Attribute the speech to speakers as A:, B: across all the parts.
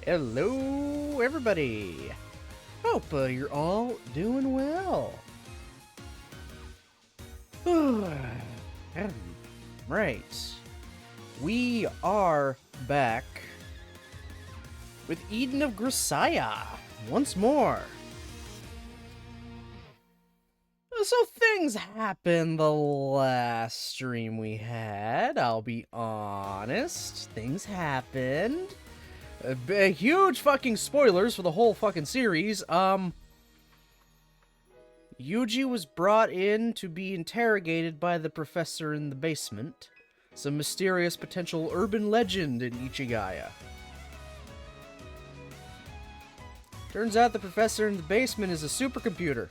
A: Hello, everybody. Hope you're all doing well. Right. We are back with Eden of Grisaia once more. So things happened the last stream we had, I'll be honest. Things happened. Huge fucking spoilers for the whole fucking series. Yuji was brought in to be interrogated by the professor in the basement. Some mysterious potential urban legend in Ichigaya. Turns out the professor in the basement is a supercomputer.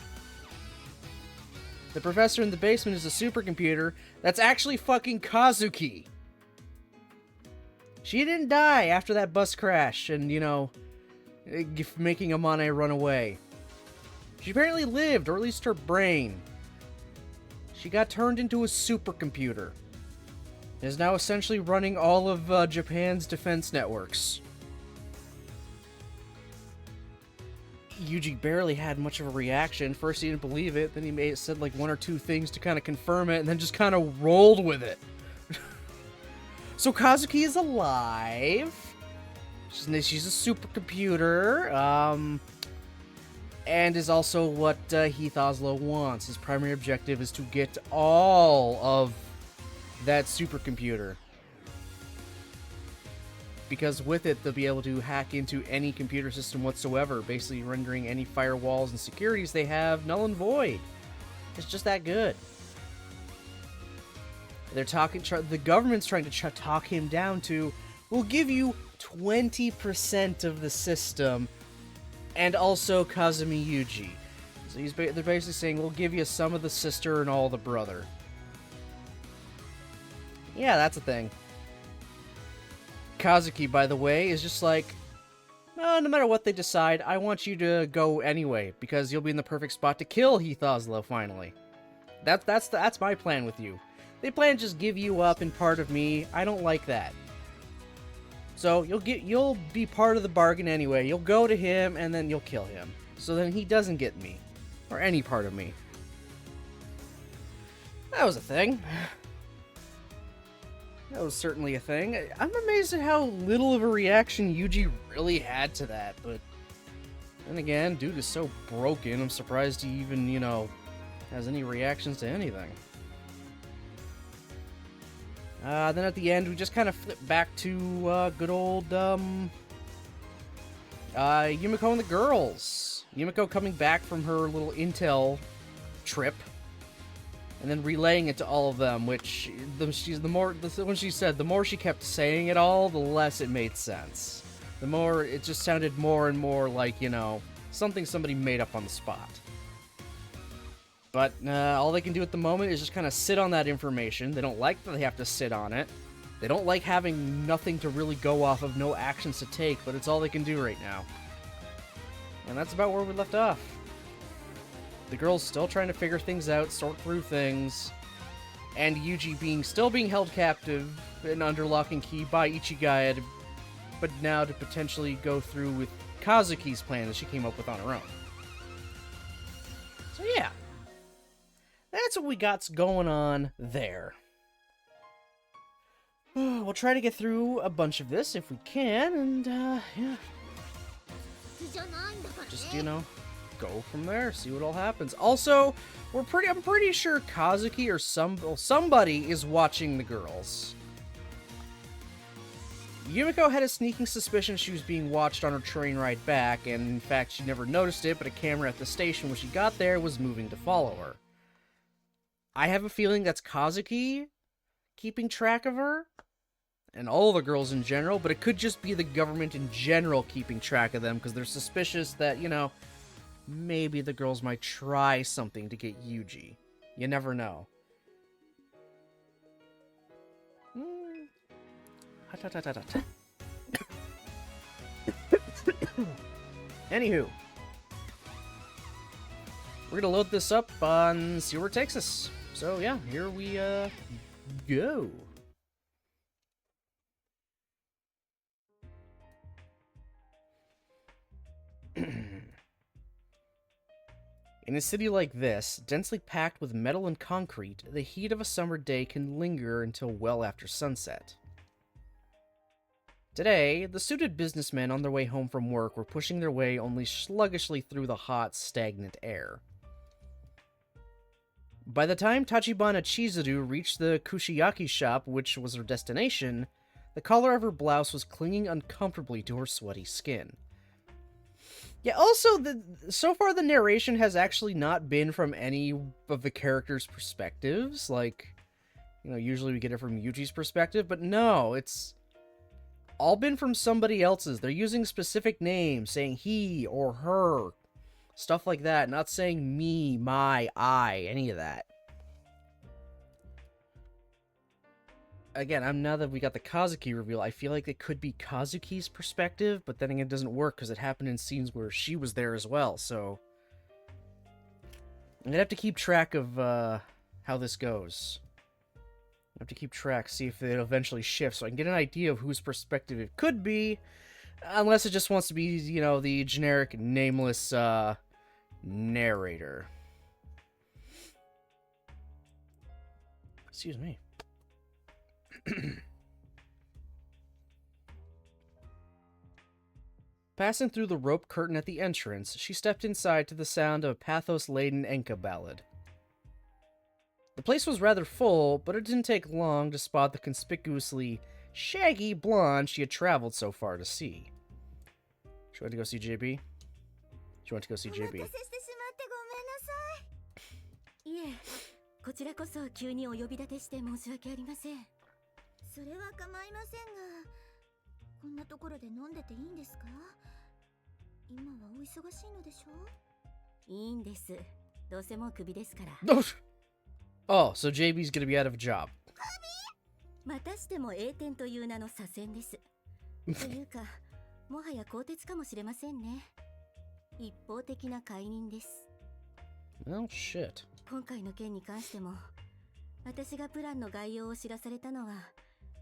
A: The professor in the basement is a supercomputer that's actually fucking Kazuki. She didn't die after that bus crash and, you know, making Amane run away. She apparently lived, or at least her brain. She got turned into a supercomputer. And is now essentially running all of Japan's defense networks. Yuji barely had much of a reaction. First he didn't believe it, then he said like one or two things to kind of confirm it, and then just kind of rolled with it. So Kazuki is alive. She's a supercomputer, and is also what Heath Oslo wants. His primary objective is to get all of that supercomputer. Because with it, they'll be able to hack into any computer system whatsoever, basically rendering any firewalls and securities they have null and void. It's just that good. They're the government's trying to talk him down to, we'll give you 20% of the system, and also Kazumi Yuji. So they're basically saying, we'll give you some of the sister and all the brother. Yeah, that's a thing. Kazuki, by the way, is just like, no matter what they decide, I want you to go anyway, because you'll be in the perfect spot to kill Heath Oslo, finally. That's my plan with you. They plan to just give you up and part of me. I don't like that. So you'll be part of the bargain anyway. You'll go to him and then you'll kill him. So then he doesn't get me. Or any part of me. That was a thing. That was certainly a thing. I'm amazed at how little of a reaction Yuji really had to that, but then again, dude is so broken, I'm surprised he even, you know, has any reactions to anything. Then at the end, we just kind of flip back to good old Yumiko and the girls. Yumiko coming back from her little intel trip, and then relaying it to all of them. Which when she said, the more she kept saying it all, the less it made sense. The more it just sounded more and more like, you know, something somebody made up on the spot. But all they can do at the moment is just kind of sit on that information. They don't like that they have to sit on it. They don't like having nothing to really go off of, no actions to take, but it's all they can do right now. And that's about where we left off. The girl's still trying to figure things out, sort through things, and Yuji still being held captive and under lock and key by Ichigaya, but now to potentially go through with Kazuki's plan that she came up with on her own. So yeah. That's what we got going on there. We'll try to get through a bunch of this if we can, and, yeah. Just, you know, go from there, see what all happens. Also, I'm pretty sure Kazuki or somebody is watching the girls. Yumiko had a sneaking suspicion she was being watched on her train ride back, and in fact, she never noticed it, but a camera at the station when she got there was moving to follow her. I have a feeling that's Kazuki keeping track of her, and all the girls in general, but it could just be the government in general keeping track of them, because they're suspicious that, you know, maybe the girls might try something to get Yuji. You never know. Anywho. We're gonna load this up and see where it takes us. So yeah, here we go. In a city like this, densely packed with metal and concrete, the heat of a summer day can linger until well after sunset. Today, the suited businessmen on their way home from work were pushing their way only sluggishly through the hot, stagnant air. By the time Tachibana Chizuru reached the Kushiyaki shop, which was her destination, the collar of her blouse was clinging uncomfortably to her sweaty skin. Yeah, also, so far the narration has actually not been from any of the characters' perspectives. Like, usually we get it from Yuji's perspective, but no, it's all been from somebody else's. They're using specific names, saying he or her, stuff like that, not saying me, my, I, any of that. Again, now that we got the Kazuki reveal, I feel like it could be Kazuki's perspective, but then again, it doesn't work because it happened in scenes where she was there as well, so I'm gonna have to keep track of how this goes. I have to keep track, see if it eventually shifts, so I can get an idea of whose perspective it could be, unless it just wants to be, the generic, nameless, narrator. Excuse me. Passing through the rope curtain at the entrance, she stepped inside to the sound of a pathos-laden Enka ballad. The place was rather full, but it didn't take long to spot the conspicuously shaggy blonde she had traveled so far to see. She went to go see JB? She went to go see JB.
B: いえ、こちらこそ急にお呼び立てして申し訳ありません。それは構いませんが、こんなところで飲んでていいんですか？今はお忙しいのでしょ？いいんです。どうせもうクビですから。
A: Oh, so JB's gonna be out of a job.
B: またしても栄転という名の左遷です。というか、もはや更迭かもしれませんね。一方的な解任です。
A: Well, shit.
B: 今回の件に関しても、私がプランの概要を知らされたのは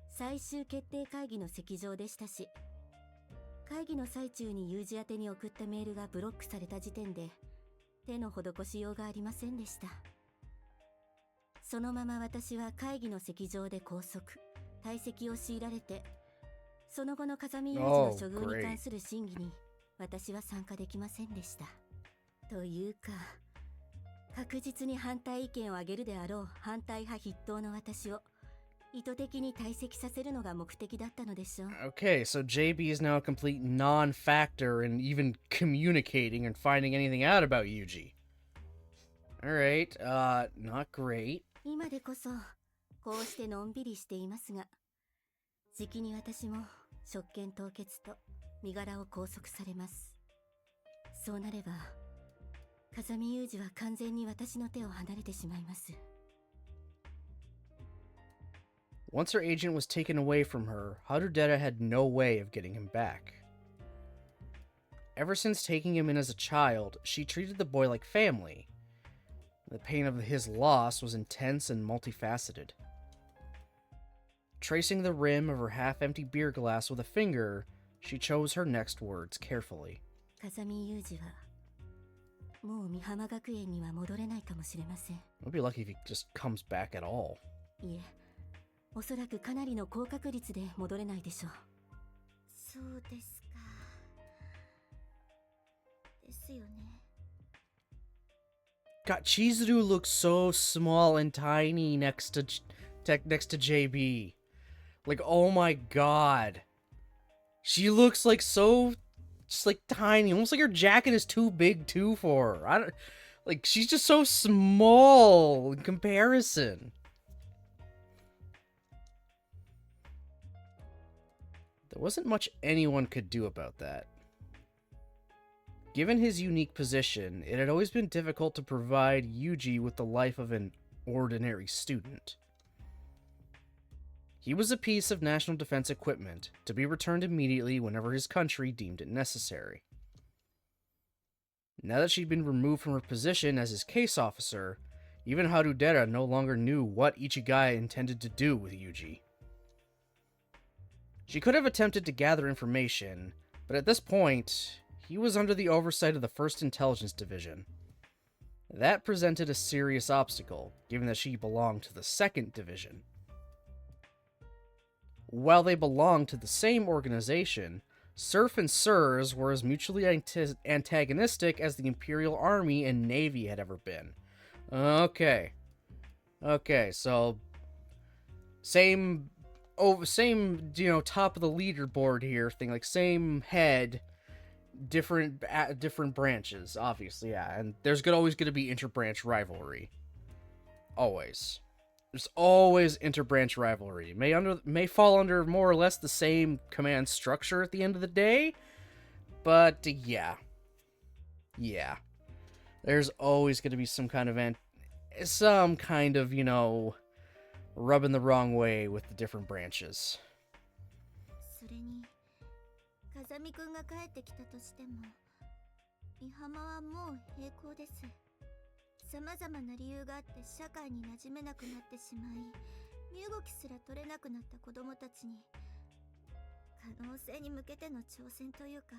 B: 最終決定会議の席上でしたし、会議の最中に有事宛てに送ったメールがブロックされた時点で手の施しようがありませんでした。そのまま私は会議の席上で拘束、退席を強いられて、その後の風見有事の処遇に関する審議に私は参加できませんでした。というか、確実に反対意見を挙げるであろう反対派筆頭の私を意図的に退席させるのが目的だったのでしょう。
A: Okay, so JB is now a complete non-factor in even communicating and finding anything out about Yuji. Alright, not great.
B: 今でこそこうしてのんびりしていますが、じきに私も職権凍結と身柄を拘束されます。そうなれば風見有事は完全に私の手を離れてしまいます。
A: Once her agent was taken away from her, Harudera had no way of getting him back. Ever since taking him in as a child, she treated the boy like family. The pain of his loss was intense and multifaceted. Tracing the rim of her half-empty beer glass with a finger, she chose her next words carefully.
B: 風見有事はもう美浜学園には戻れないかもしれません。
A: It would be lucky if he just comes back at all.
B: いえ、おそらくかなりの高確率で戻れないでしょう。そうですか。ですよね。
A: God, Chizuru looks so small and tiny next to JB. Like, oh my god. She looks like so just like tiny, almost like her jacket is too big too for her. She's just so small in comparison. There wasn't much anyone could do about that. Given his unique position, it had always been difficult to provide Yuji with the life of an ordinary student. He was a piece of national defense equipment, to be returned immediately whenever his country deemed it necessary. Now that she'd been removed from her position as his case officer, even Harudera no longer knew what Ichigaya intended to do with Yuji. She could have attempted to gather information, but at this point, he was under the oversight of the 1st Intelligence Division. That presented a serious obstacle, given that she belonged to the 2nd Division. While they belonged to the same organization, Surf and Sirs were as mutually antagonistic as the Imperial Army and Navy had ever been. Okay, so same, top of the leaderboard here thing, like same head, different branches, obviously, yeah, and there's always going to be interbranch rivalry. Always. There's always interbranch rivalry. May fall under more or less the same command structure at the end of the day, but yeah. There's always going to be some kind of rubbing the wrong way with the different branches.
B: それに、風見くんが帰ってきたとしても、美浜はもう閉校です。様々な理由があって社会に馴染めなくなってしまい、身動きすら取れなくなった子供たちに、可能性に向けての挑戦というか、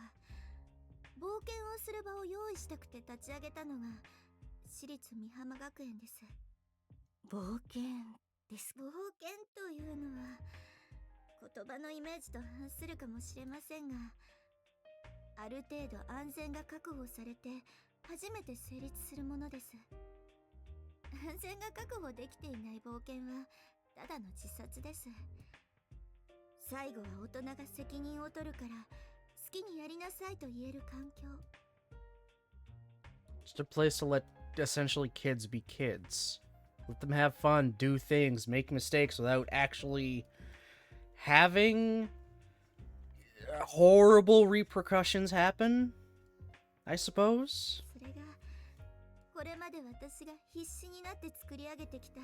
B: 冒険をする場を用意したくて立ち上げたのが私立美浜学園です。冒険ですか？冒険というのは言葉のイメージと反するかもしれませんが、ある程度安全が確保されて初めて成立するものです。安全が確保できていない冒険はただの自殺です。最後は大人が責任を取るから好きにやりなさいと言える環境。
A: Just a place to let essentially kids be kids. Let them have fun, do things, make mistakes without actually having horrible repercussions happen, I suppose.
B: それがこれまで私が必死になって作り上げてきた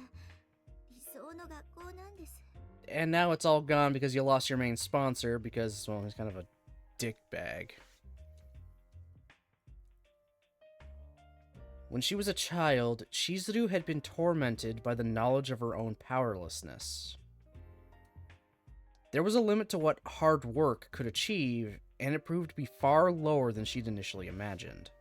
B: 理想の学校なんです。
A: And now it's all gone because you lost your main sponsor because, well, he's kind of a dickbag. When she was a child, Chizuru had been tormented by the knowledge of her own powerlessness. There was a limit to what hard work could achieve, and it proved to be far lower than she'd initially imagined.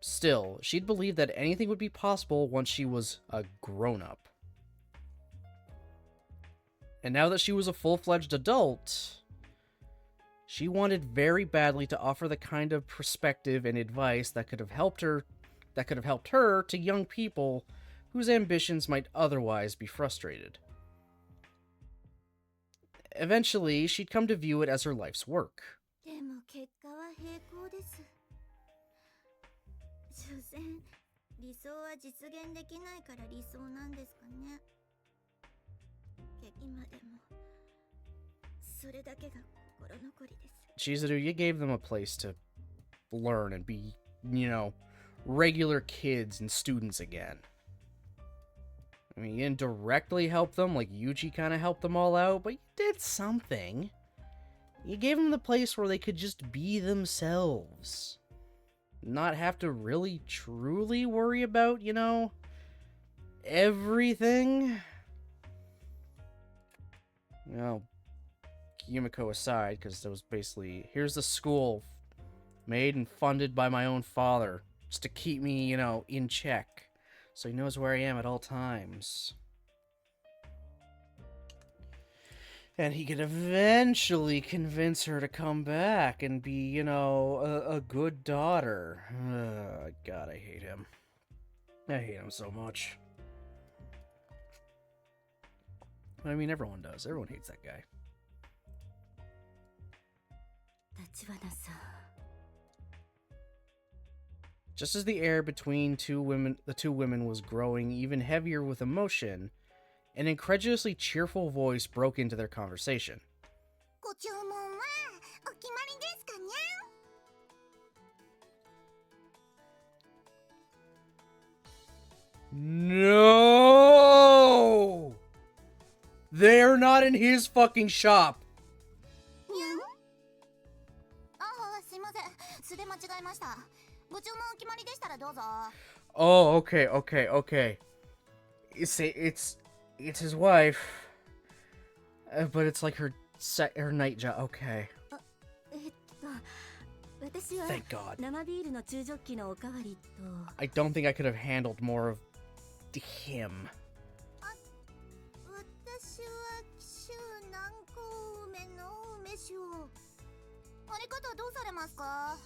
A: Still, she'd believed that anything would be possible once she was a grown-up. And now that she was a full-fledged adult, she wanted very badly to offer the kind of perspective and advice that could have helped her to young people whose ambitions might otherwise be frustrated. Eventually, she'd come to view it as her life's work.
B: でも結果は平行です。所詮理想は実現できないから理想なんですかね。今でもそれだけが心残りです。
A: Chizuru, you gave them a place to learn and be, regular kids and students again. I mean, you didn't directly help them, like Yuji kind of helped them all out, but you did something. You gave them the place where they could just be themselves. Not have to really, truly worry about, everything. Yumiko aside, because it was basically, here's the school made and funded by my own father, just to keep me, in check, so he knows where I am at all times. And he could eventually convince her to come back and be, a good daughter. God, I hate him. I hate him so much. I mean, everyone does. Everyone hates that guy. Just as the air between the two women was growing even heavier with emotion, an incredulously cheerful voice broke into their conversation. No! They're not in his fucking shop! Oh, okay. It's his wife, but it's like her night job. Okay.
B: 私私は
A: Thank God.
B: 生ビールの中ジョッキのおかわりと
A: I don't think I could have handled more of him.
C: 私は紀州南高梅の梅酒を。あり方どうされますか？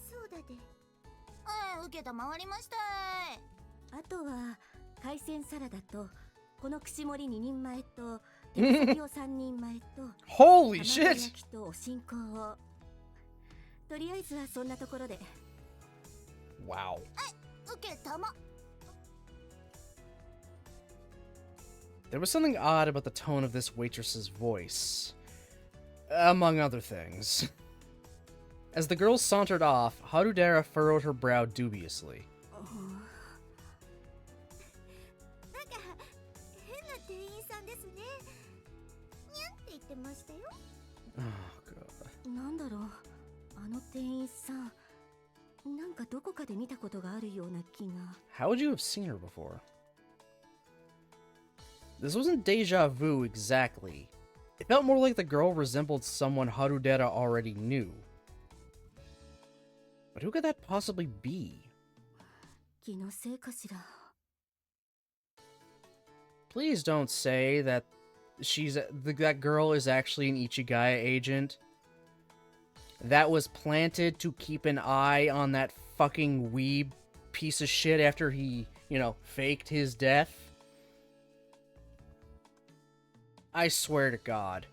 C: そうだで。受けたまわりましたい。
B: あとは海鮮サラダとこの串盛り2人前と手羽先を3人前と
A: Holy
B: 卵
A: shit!
B: 焼きとお新香を。とりあえずはそんなところで。
A: Wow.
C: 受けたま。
A: There was something odd about the tone of this waitress's voice. Among other things. As the girl sauntered off, Harudera furrowed her brow dubiously.
C: なんか変な店員さんですね。にゃんって言ってましたよ。
A: Oh, God.
B: なんだろう、あの店員さん、なんかどこかで見たことがあるような気が。
A: How would you have seen her before? This wasn't deja vu exactly. It felt more like the girl resembled someone Harudera already knew. But who could that possibly be?
B: 気のせいかしら。
A: Please don't say that that girl is actually an Ichigaya agent that was planted to keep an eye on that fucking weeb piece of shit after he, faked his death. I swear to God.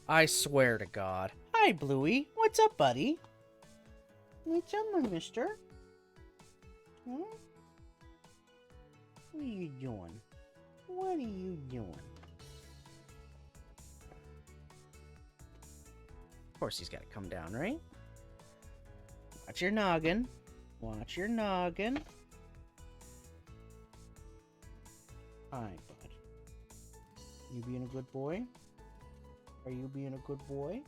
A: I swear to God. Hi, Bluey. What's up, buddy? What's up, mister? Huh? What are you doing? What are you doing? Of course he's got to come down, right? Watch your noggin. Watch your noggin. Hi, bud. You being a good boy? Are you being a good boy?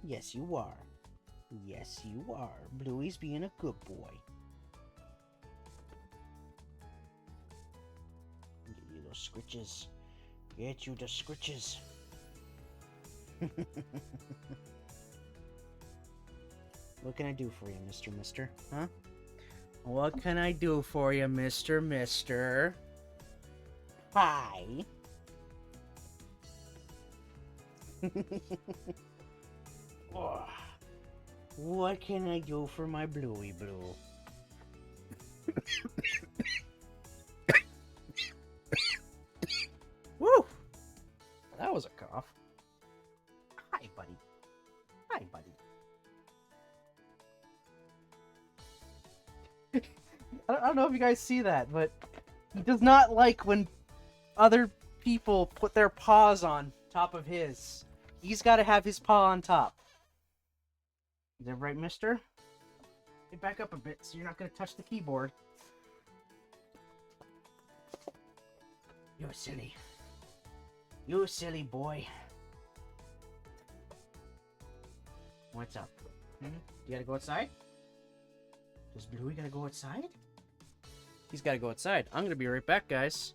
A: Yes, you are. Yes, you are. Bluey's being a good boy. Get you those scritches. Get you the scritches. What can I do for you, Mister? Huh? What can I do for you, Mister? Hi. Oh. What can I do for my Bluey Blue? Woo! That was a cough. Hi, buddy. Hi, buddy. I don't know if you guys see that, but he does not like when other people put their paws on top of his. He's got to have his paw on top. Is that right, mister? Get back up a bit so you're not going to touch the keyboard. You're silly. You silly boy. What's up? You gotta go outside? Does Bluey gotta go outside? He's gotta go outside. I'm gonna be right back, guys.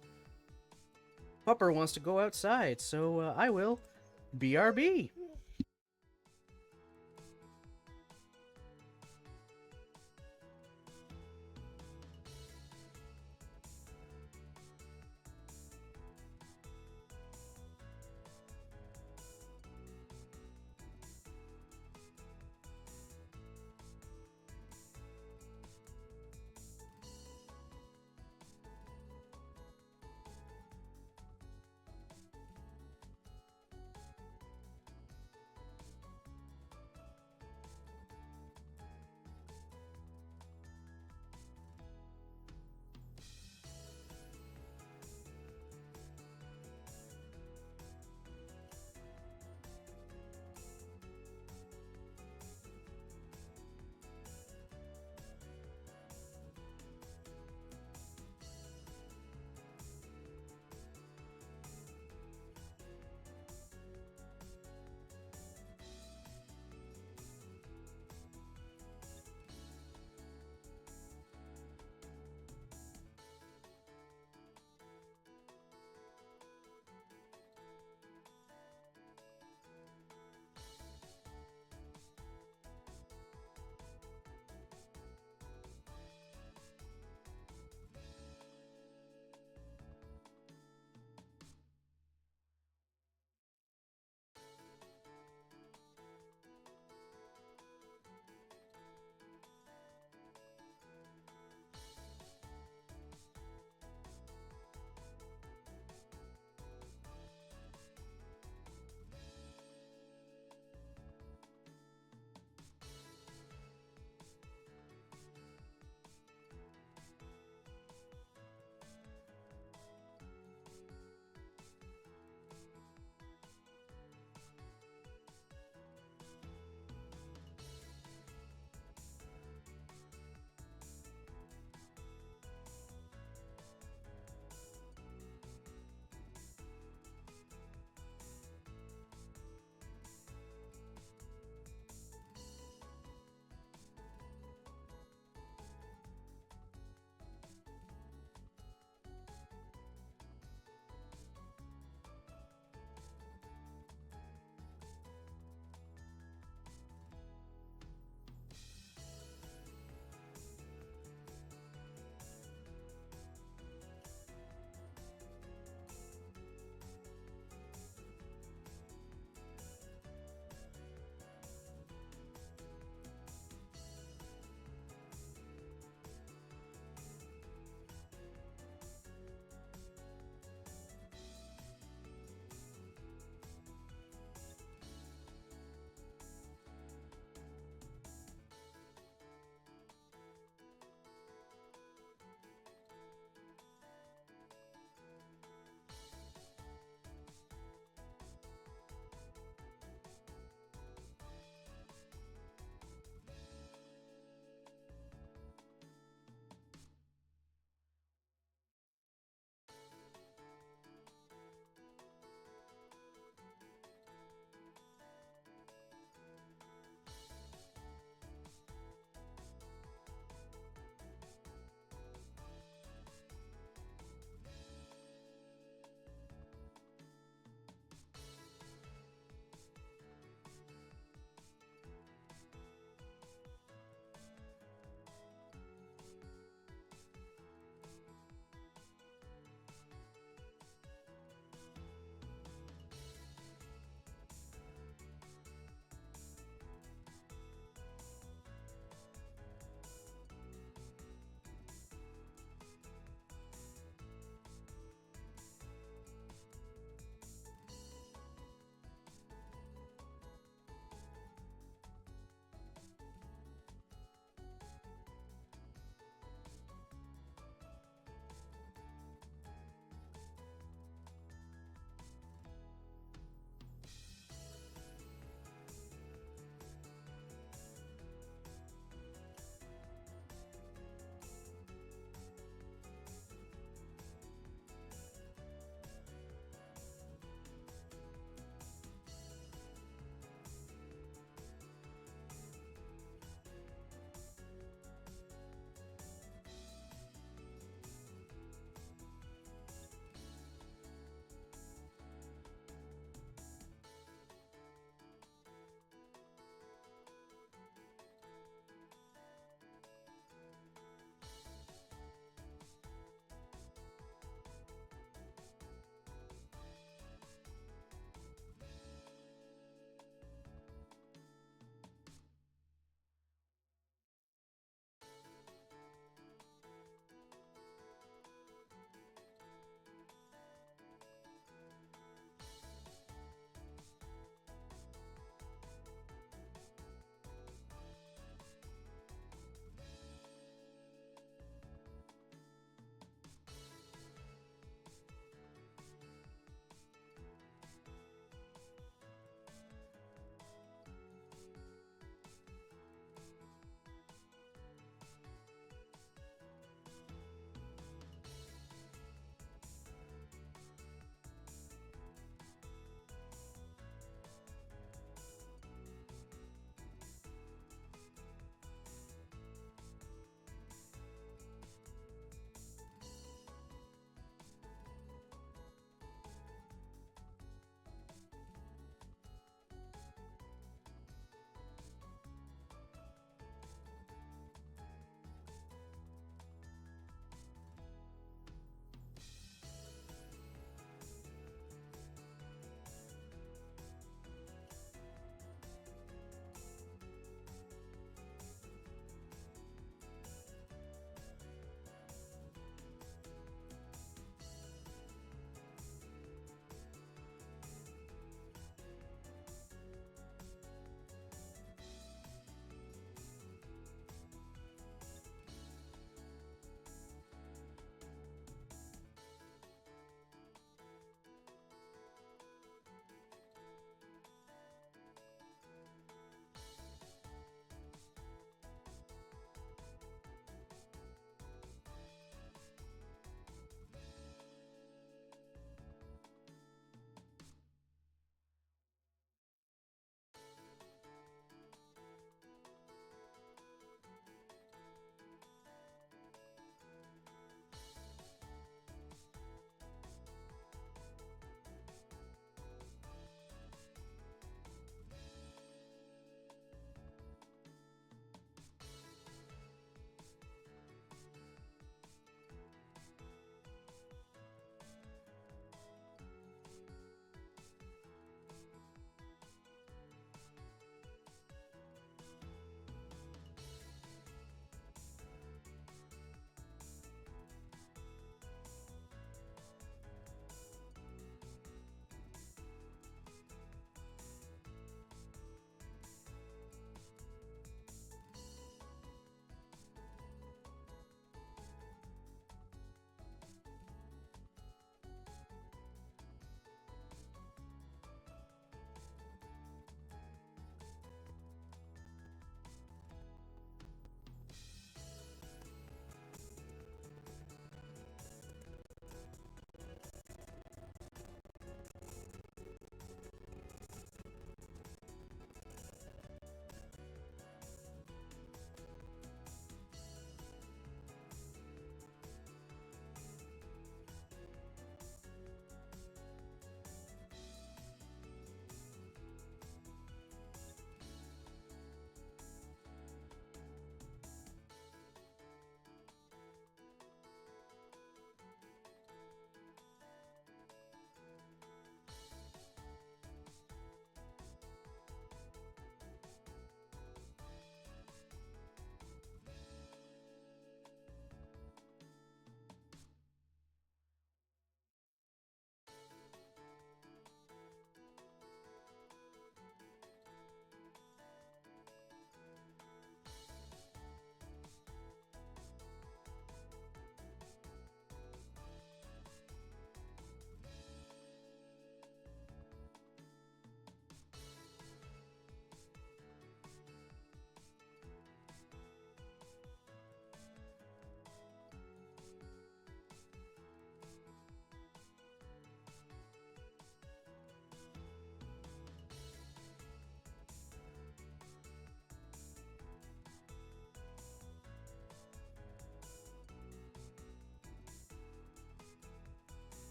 A: Pupper wants to go outside, so I will. BRB.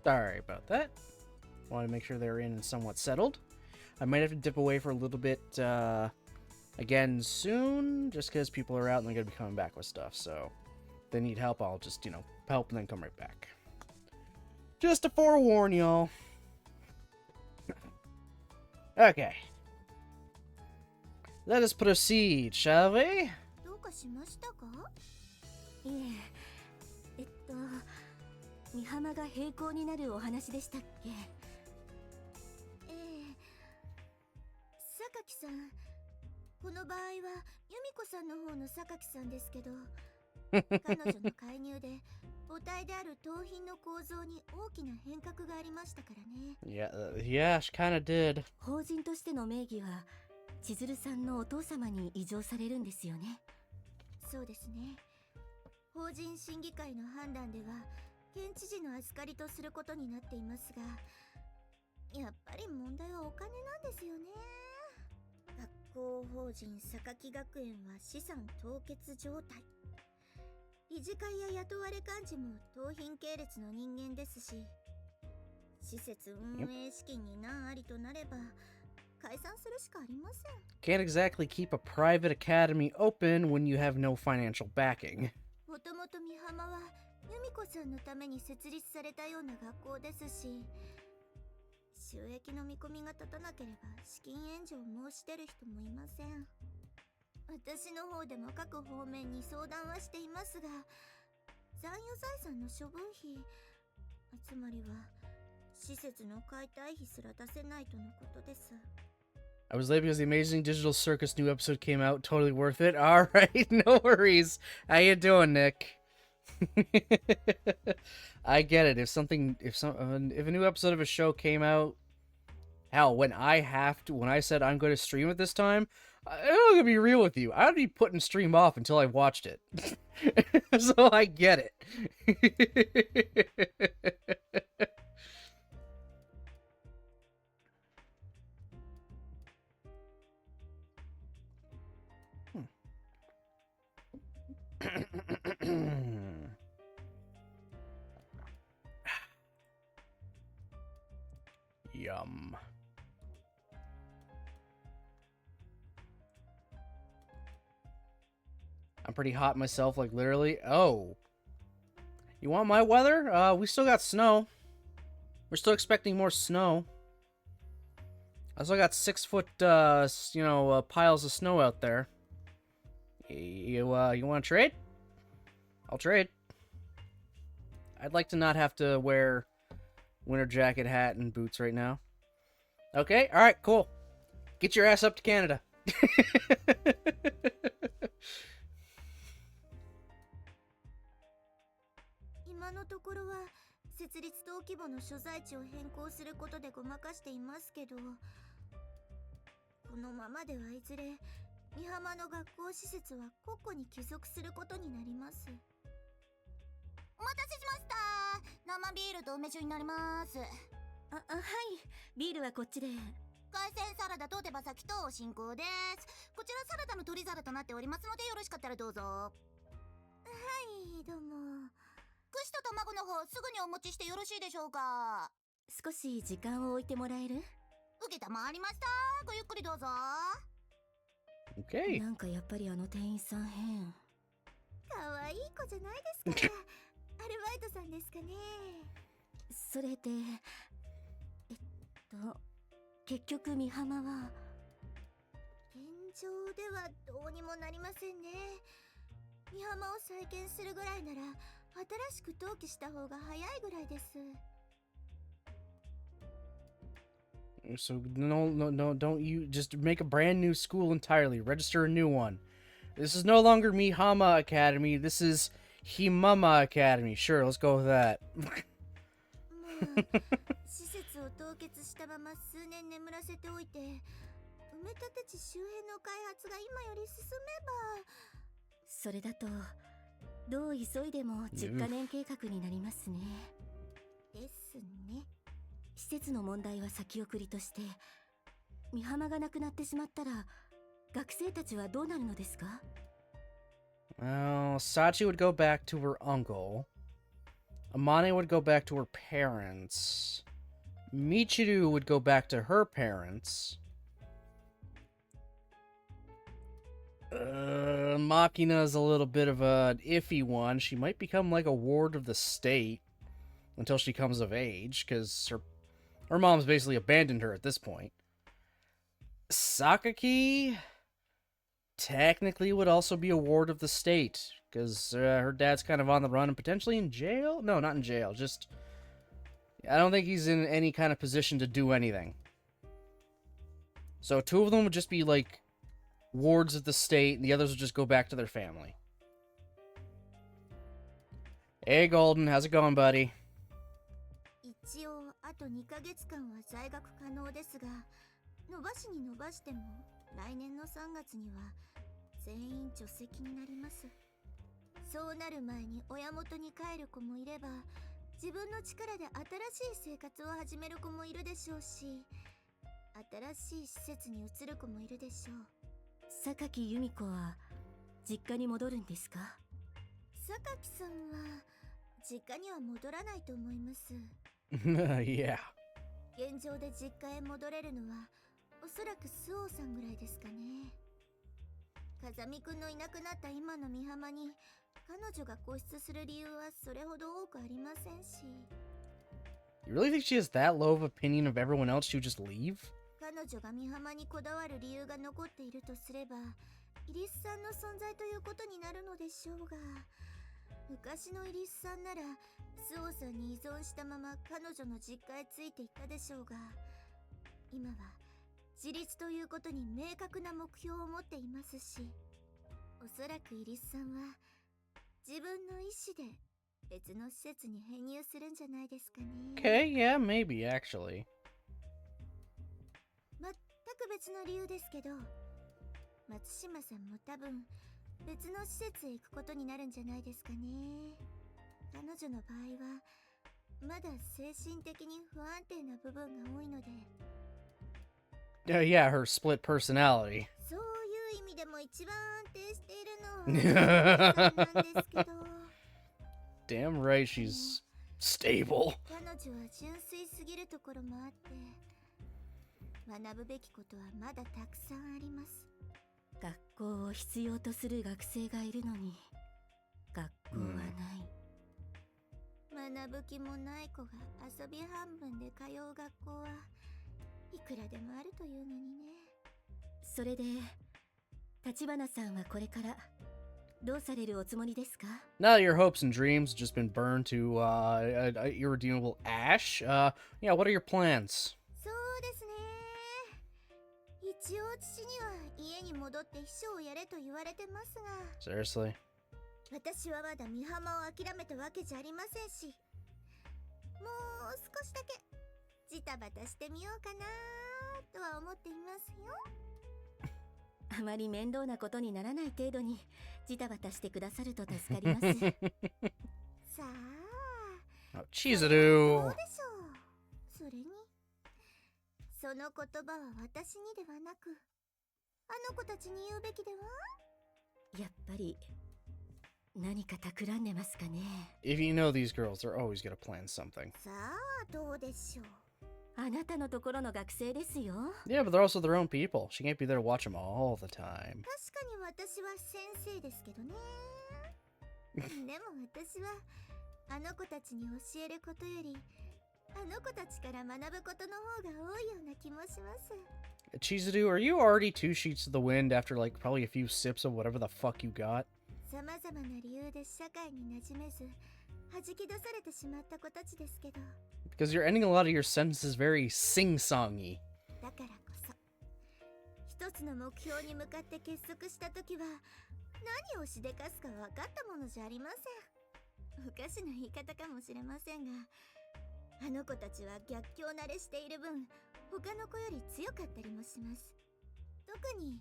A: Sorry about that. Want to make sure they're in and somewhat settled. I might have to dip away for a little bit again soon, just because people are out and they're going to be coming back with stuff. So if they need help, I'll just, help and then come right back. Just to forewarn y'all. Okay. Let us proceed, shall we?
C: どうかしましたか？
B: いえ、美浜が閉校になるお話でしたっけ？
C: 榊さん、この場合は由美子さんの方の榊さんですけど、彼女の介入で母体である盗品の構造に大きな変革がありましたからね。
A: Yeah, she kinda did.
B: 法人としての名義は千鶴さんのお父様に移譲されるんですよね。
C: そうですね。法人審議会の判断では県知事の預かりとすることになっていますが、やっぱり問題はお金なんですよね。学校法人榊学園は資産凍結状態。理事会や雇われ幹事も盗品系列の人間ですし、施設運営資金に難ありとなれば解散するしかありません。
A: Can't exactly keep a private academy open when you have no financial backing.
C: もともと美浜は由美子さんのために設立されたような学校ですし、収益の見込みが立たなければ資金援助を申し出る人もいません。私の方でも各方面に相談はしていますが、残余財産の処分費、つまりは施設の解体費すら出せないとのことです。
A: I was late because the Amazing Digital Circus new episode came out. Totally worth it. All right, no worries. How you doing, Nick? I get it. If a new episode of a show came out, hell, when I said I'm going to stream it this time, I'm gonna be real with you. I'd be putting stream off until I watched it. So I get it. Yum. I'm pretty hot myself, like literally. Oh. You want my weather? We still got snow. We're still expecting more snow. I still got 6 foot, piles of snow out there. You want to trade? I'll trade. I'd like to not have to wear winter jacket, hat, and boots right now. Okay, alright, cool. Get your ass up to Canada.
C: 今のところは設立登記簿の所在地を変更することでごまかしていますけど、このままではいずれ美浜の学校施設は国庫に帰属することになります。お待たせしました。生ビールと梅酒になります。
B: はい、ビールはこっちで。
C: 海鮮サラダと手羽先と進行です。こちらサラダの鶏皿となっておりますので、よろしかったらどうぞ。はい、どうも。串と卵の方すぐにお持ちしてよろしいでしょうか。
B: 少し時間を置いてもらえる？
C: 受けたまわりました。ごゆっくりどうぞ。
A: Okay.
B: なんかやっぱりあの店員さん変。
C: 可愛い子じゃないですか。アルバイトさんですかね。
B: それで、結局美浜は
C: 現状ではどうにもなりませんね。美浜を再建するぐらいなら新しく登記した方が早いぐらいです。
A: So no, don't you just make a brand new school entirely. Register a new one. This is no longer Mihama Academy. This is Himama Academy. Sure, let's go with that.
C: 施設を凍結したまま数年眠らせておいて、埋め立て地周辺の開発が今より進めば。
B: それだとどう急いでも10カ年計画になりますね。
C: ですね。
B: 施設の問題は先送りとして、美浜がなくなってしまったら学生たちはどうなるのですか？
A: Well, Sachi would go back to her uncle. Amane would go back to her parents. Michiru would go back to her parents. Makina's a little bit of an iffy one. She might become like a ward of the state until she comes of age, because her mom's basically abandoned her at this point. Sakaki technically would also be a ward of the state, because her dad's kind of on the run and potentially in jail? No, not in jail. Just, I don't think he's in any kind of position to do anything. So 2 of them would just be like wards of the state, and the others would just go back to their family. Hey, Golden, how's it going, buddy?
C: 一応あと2ヶ月間は在学可能ですが、伸ばしに伸ばしても来年の3月には全員除籍になります。そうなる前に親元に帰る子もいれば、自分の力で新しい生活を始める子もいるでしょうし、新しい施設に移る子もいるでしょう。
B: 榊由美子は実家に戻るんですか？
C: 榊さんは実家には戻らないと思います。
A: Yeah.
C: 現状で実家へ戻れるのはおそらく周防さんぐらいですかね。風見くんのいなくなった今の美浜に彼女が固執する理由はそれほど多くありませんし。
A: You really think she has that low of opinion of everyone else she would just leave?
C: 彼女が美浜にこだわる理由が残っているとすれば、イリスさんの存在ということになるのでしょうが、昔のイリスさんなら周防さんに依存したまま彼女の実家へついていったでしょうが、今は自立ということに明確な目標を持っていますし、おそらくイリスさんは自分の意思で別の施設に編入するんじゃないですかね。
A: Okay, yeah, maybe, actually.
C: 全く別の理由ですけど、松島さんも多分別の施設へ行くことになるんじゃないですかね。彼女の場合はまだ精神的に不安定な部分が多いので。
A: Yeah, her split personality.
C: そういう意味でも一番安定しているのはなんですけど。
A: Damn right she's stable.
C: 彼女は純粋すぎるところもあって、学ぶべきことはまだたくさんあります。
B: 学校を必要とする学生がいるのに学校はない、
C: 学ぶ気もない子が遊び半分で通う学校はいくらでもあるというのにね。
B: それで橘さんはこれからどうされるおつもりですか？
A: Now that your hopes and dreams have just been burned to irredeemable ash, yeah, what are your plans?
C: そうですね。一応父には家に戻って秘書をやれと言われてますが、
A: Seriously?
C: 私はまだ美浜を諦めたわけじゃありませんし、もう少しだけジタバタしてみようかなとは思っていますよ。
B: あまり面倒なことにならない程度にジタバタしてくださると助かります。
C: さあ、
A: Oh,
C: それは
A: Chizuru.
C: どうでしょう。それにその言葉は私にではなくあの子たちに言うべきでは。
B: やっぱり何か企んでますかね。
A: If you know these girls, they're always gonna plan something.
C: さあ、どうでしょう。
B: あなたのところの学生ですよ。
A: Yeah, but they're also their own people. She can't be there to watch them all the time.
C: 確かに私は先生ですけどね。でも私はあの子たちに教えることよりあの子たちから学ぶことの方が多いような気もします。
A: Chizuru, are you already 2 sheets to the wind after like probably a few sips of whatever the fuck you got?
C: さまざまな理由で社会に馴染めず弾き出されてしまった子たちですけど、
A: Because you're ending a lot of your sentences very sing-songy.
C: だからこそ一つの目標に向かって結束した時は何をしでかすか分かったものじゃありません。おかしな言い方かもしれませんが、あの子たちは逆境慣れしている分他の子より強かったりもします。特に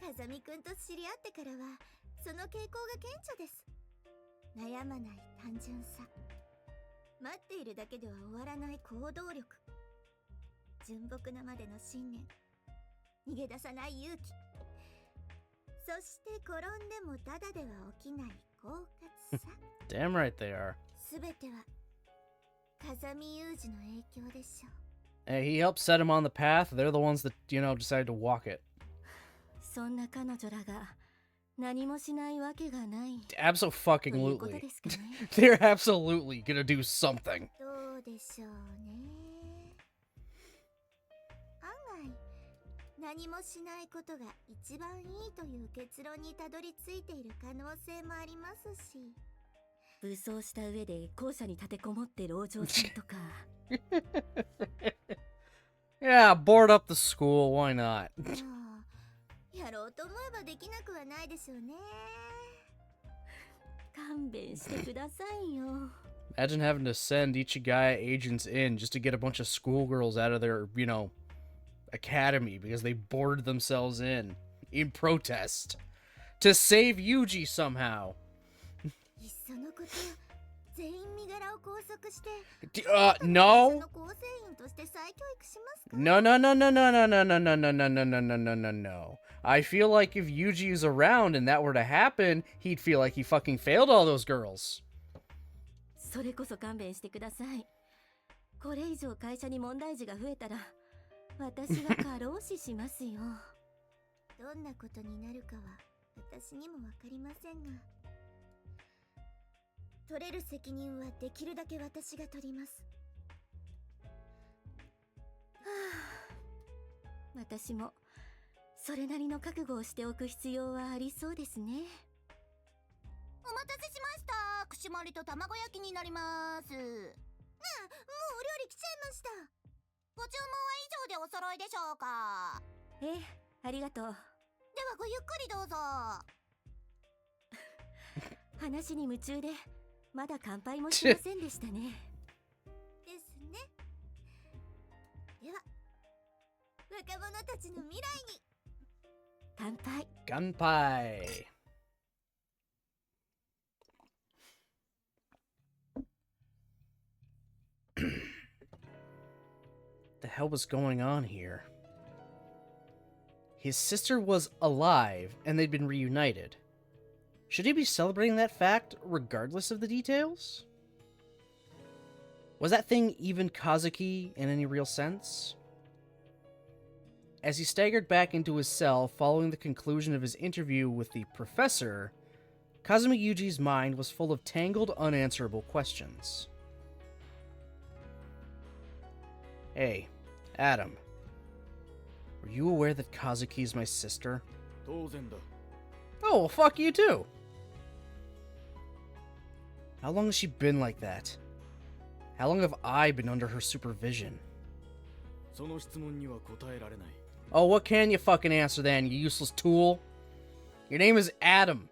C: 風見くんと知り合ってからはその傾向が顕著です。悩まない単純さ、待っているだけでは終わらない行動力、純朴なまでの信念、逃げ出さない勇気、そして転んでもただでは起きない狡猾さ。
A: Damn right they are.
C: 全すべては風見雄二の影響でしょう。
A: Hey, he helped set him on the path. They're the ones that, decided to walk it.
B: そんな彼女らが何もしないわけがないということ
A: Absolutely.
B: ですかね。
A: They're absolutely gonna do something.
C: どうでしょうね。案外何もしないことが一番いいという結論にたどり着いている可能性もありますし。
B: 武装した上で校舎に立てこもって籠城するとか。
A: Yeah, board up the school. Why not?
C: やろうと思えばできなくはないでしょうね。
B: 勘弁してくださいよ。
A: Imagine having to send Ichigaya agents in just to get a bunch of schoolgirls out of their, academy because they bored themselves in protest to save Yuji somehow.
C: いっそのこと全員身柄を拘束して
A: No.
C: 構成員として再教育しますか？
A: No, no, no, no, no, no, no, no, no, no, no, no, no, no, no, no, no. I feel like if Yuji is around and that were to happen, he'd feel like he fucking failed all those girls.
B: それこそ勘弁してください。これ以上会社に問題児が増えたら私が過労死しますよ。
C: どんなことになるかは私にもわかりませんが、取れる責任はできるだけ私が取ります。
B: 私もそれなりの覚悟をしておく必要はありそうですね。
C: お待たせしました。串盛りと卵焼きになります。ねえ、もうお料理来ちゃいました。ご注文は以上でお揃いでしょうか？
B: ありがとう。
C: ではごゆっくりどうぞ。
B: 話に夢中でまだ乾杯もしませんでしたね。
C: ですね。では若者たちの未来に
B: 乾杯。
A: 乾杯. The hell was going on here? His sister was alive, and they'd been reunited. Should he be celebrating that fact, regardless of the details? Was that thing even Kazuki in any real sense? As he staggered back into his cell following the conclusion of his interview with the professor, Kazumi Yuji's mind was full of tangled, unanswerable questions. Hey, Adam. Were you aware that Kazuki's my sister? Oh, well, fuck you too. How long has she been like that? How long have I been under her supervision? Oh, what can you fucking answer then, you useless tool? Your name is Adam.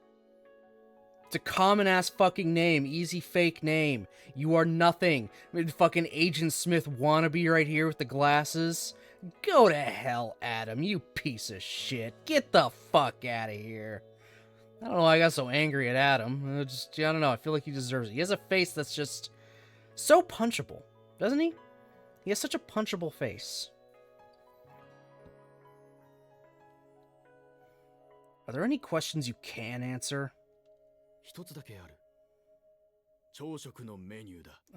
A: It's a common-ass fucking name. Easy fake name. You are nothing. Fucking Agent Smith wannabe right here with the glasses. Go to hell, Adam, you piece of shit. Get the fuck out of here. I don't know why I got so angry at Adam. I don't know. I feel like he deserves it. He has a face that's just so punchable, doesn't he? He has such a punchable face. Are there any questions you can answer?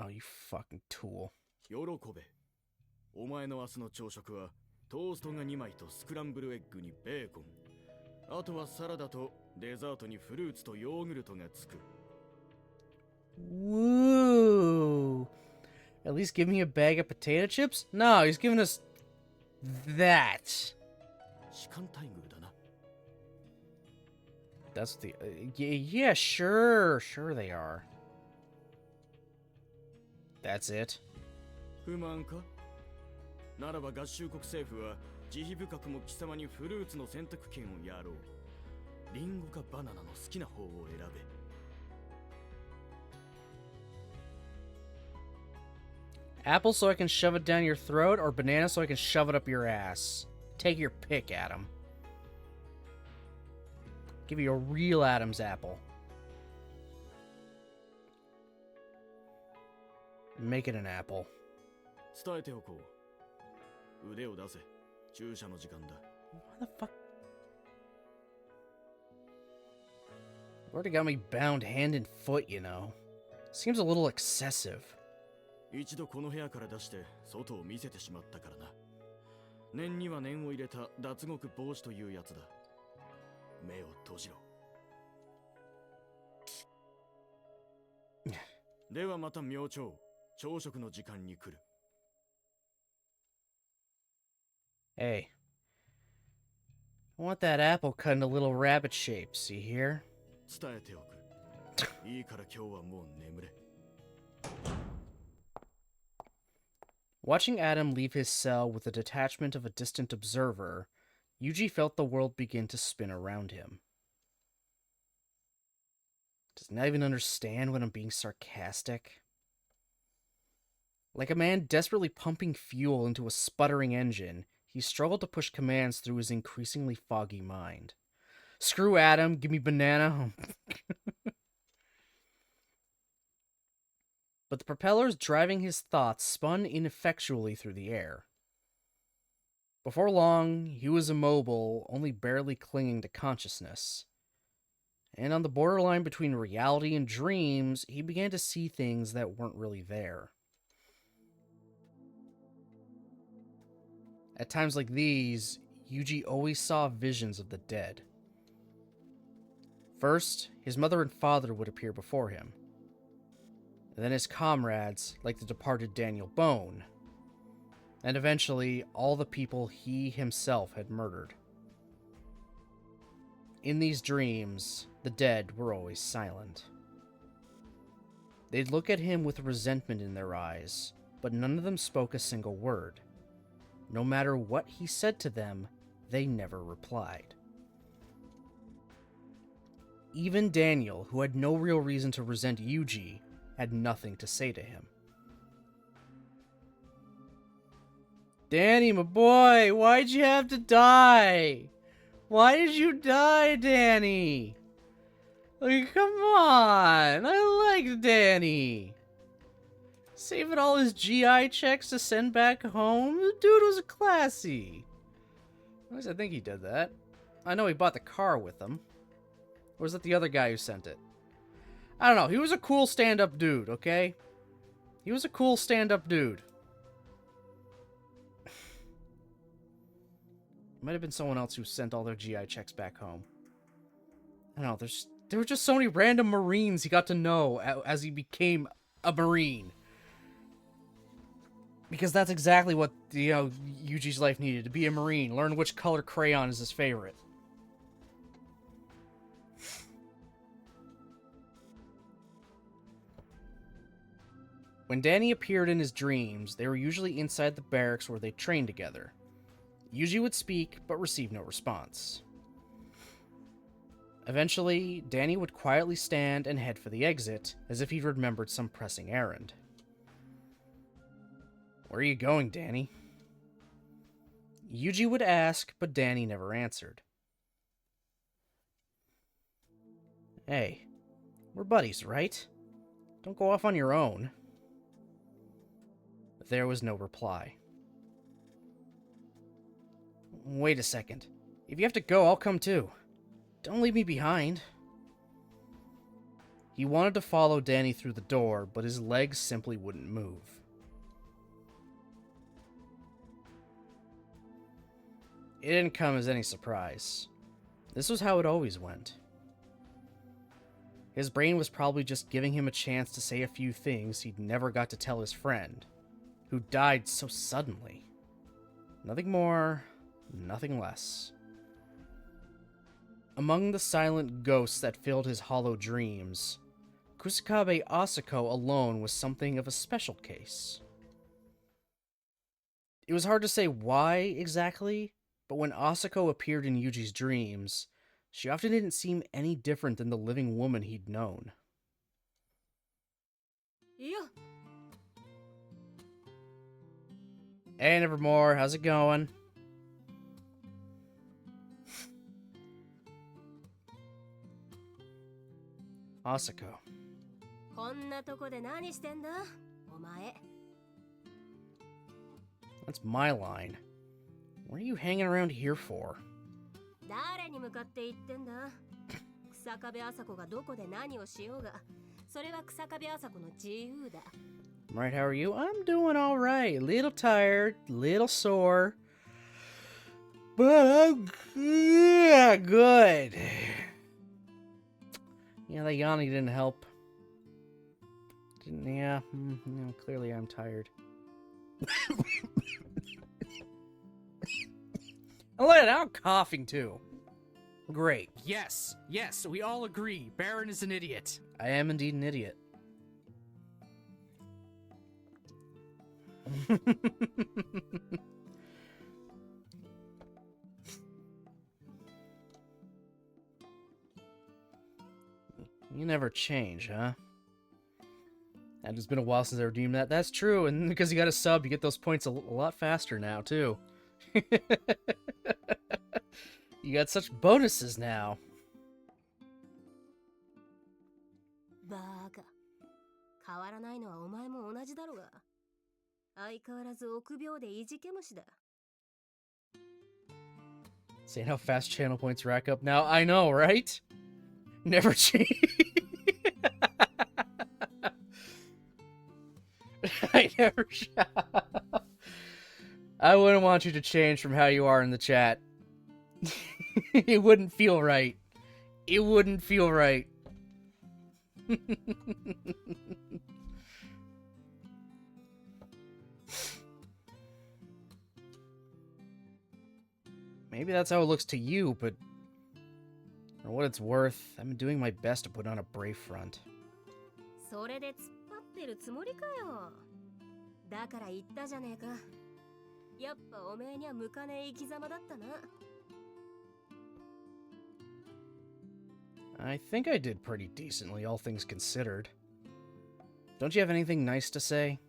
A: Oh, you fucking tool.
D: お前の明日の朝食はトーストが2枚とスクランブルエッグにベーコン。あとはサラダとデザートにフルーツとヨーグルトがつく。
A: Woo! At least give me a bag of potato chips? No, he's giving us that.
D: 士官待遇だな。
A: That's the... yeah, sure they are. That's it.
D: 不満か？ならば合衆国政府は慈悲深くも貴様にフルーツの選択権をやろう。リンゴかバナナの好きな方を選べ。
A: Apple so I can shove it down your throat, or banana so I can shove it up your ass? Take your pick, Adam. Give you a real Adam's apple. Make it an apple.
D: 伝えておこう。腕を出せ。注射の時間だ。
A: What the fuck? You already got me bound hand and foot, you know. Seems a little excessive.
D: 一度この部屋から出して外を見せてしまったからな。念には念を入れた脱獄防止というやつだ。目を閉じろ。ではまた明朝、朝食の時間に来る。
A: Hey. I want that apple cut into little rabbit shapes, you hear?
D: 伝えておく。いいから今日はもう眠れ。
A: Watching Adam leave his cell with the detachment of a distant observer, Yuji felt the world begin to spin around him. Does he not even understand when I'm being sarcastic? Like a man desperately pumping fuel into a sputtering engine, he struggled to push commands through his increasingly foggy mind. Screw Adam, give me banana. But the propellers driving his thoughts spun ineffectually through the air. Before long, he was immobile, only barely clinging to consciousness. And on the borderline between reality and dreams, he began to see things that weren't really there. At times like these, Yuji always saw visions of the dead. First, his mother and father would appear before him. And then his comrades, like the departed Daniel Bone. And eventually, all the people he himself had murdered. In these dreams, the dead were always silent. They'd look at him with resentment in their eyes, but none of them spoke a single word. No matter what he said to them, they never replied. Even Daniel, who had no real reason to resent Yuji, had nothing to say to him. Danny, my boy, why'd you have to die? Why did you die, Danny? Like, come on, I liked Danny. Saving all his GI checks to send back home? The dude was classy. At least I think he did that. I know he bought the car with him. Or was that the other guy who sent it? I don't know. He was a cool stand-up dude, okay? He was a cool stand-up dude. Might have been someone else who sent all their GI checks back home. I don't know. There were just so many random Marines he got to know as he became a Marine. Because that's exactly what, Yuji's life needed. To be a Marine. Learn which color crayon is his favorite. When Danny appeared in his dreams, they were usually inside the barracks where they trained together. Yuji would speak, but receive no response. Eventually, Danny would quietly stand and head for the exit, as if he'd remembered some pressing errand. Where are you going, Danny? Yuji would ask, but Danny never answered. Hey, we're buddies, right? Don't go off on your own. There was no reply. Wait a second. If you have to go, I'll come too. Don't leave me behind. He wanted to follow Danny through the door, but his legs simply wouldn't move. It didn't come as any surprise. This was how it always went. His brain was probably just giving him a chance to say a few things he'd never got to tell his friend, who died so suddenly. Nothing more, nothing less. Among the silent ghosts that filled his hollow dreams, Kusakabe Asako alone was something of a special case. It was hard to say why exactly, but when Asako appeared in Yuji's dreams, she often didn't seem any different than the living woman he'd known.
B: Yeah.
A: Hey, Nevermore, how's it going? Asako.
B: こんなとこで何してんだお前
A: That's my line. What are you hanging around here for?
B: 誰に向かって言ってんだ草壁麻子がどこで何をしようがそれは草壁朝子の自由だ。
A: Right, how are you? I'm doing alright. A little tired, little sore. But I'm good. Yeah, that yawning didn't help. Yeah, clearly I'm tired. Oh, look at that, I'm coughing too. Great.
E: Yes, yes, we all agree. Baron is an idiot.
A: I am indeed an idiot. You never change, huh? And it's been a while since I redeemed that. That's true, and because you got a sub, you get those points a lot faster now, too. You got such bonuses now.
B: バーカ。変わらないのはお前も同じだろうが。相変わらず臆病でいじけ虫だ。
A: Seeing how fast channel points rack up now. I know, right? Never change. I never. I wouldn't want you to change from how you are in the chat. It wouldn't feel right. It wouldn't feel right. Maybe that's how it looks to you, but for what it's worth, I've been doing my best to put on a brave front.
B: それで突っ張ってるつもりかよ。だから言ったじゃねえか。やっぱおめえには向かねえ生き様だったな。
A: I think I did pretty decently, all things considered. Don't you have anything nice to say?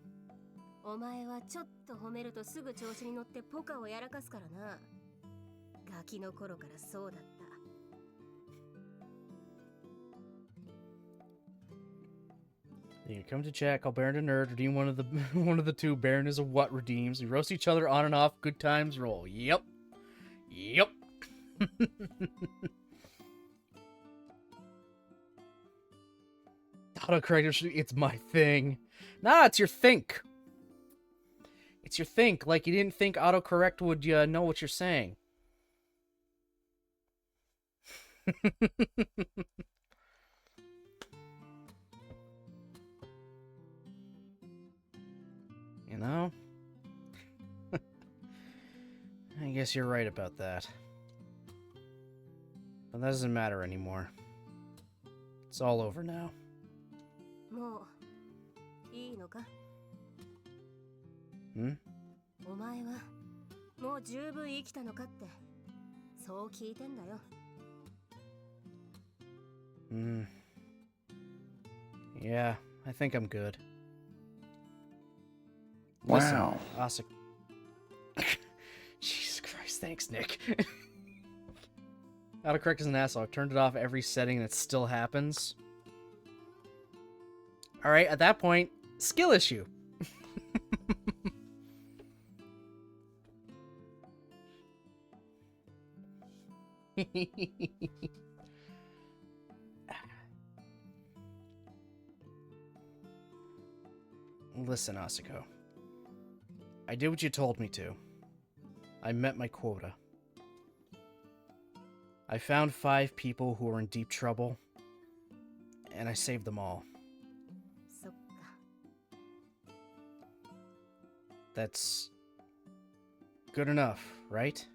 B: お前はちょっと褒めるとすぐ調子に乗ってポカをやらかすからな。ガキの頃からそうだった。
A: You come to chat, call Baron a nerd, redeem one of the two. Baron is a what redeems. We roast each other on and off. Good times roll. Yep. Yep. Autocorrect, it's my thing. Nah, it's your think. It's your think. Like you didn't think autocorrect would know what you're saying. You know? I guess you're right about that. But that doesn't matter anymore. It's all over now.
B: もういいのか?
A: Hmm?
B: お前はもう十分生きたのかってそう聞いてんだよ。
A: Hmm. Yeah, I think I'm good.
F: Wow.
A: Listen, Jesus Christ, thanks, Nick. Autocorrect is an asshole. I've turned it off every setting and it still happens. Alright, at that point, skill issue. Listen, Asako. I did what you told me to. I met my quota. I found 5 people who were in deep trouble, and I saved them all.
B: そっか。
A: That's good enough, right?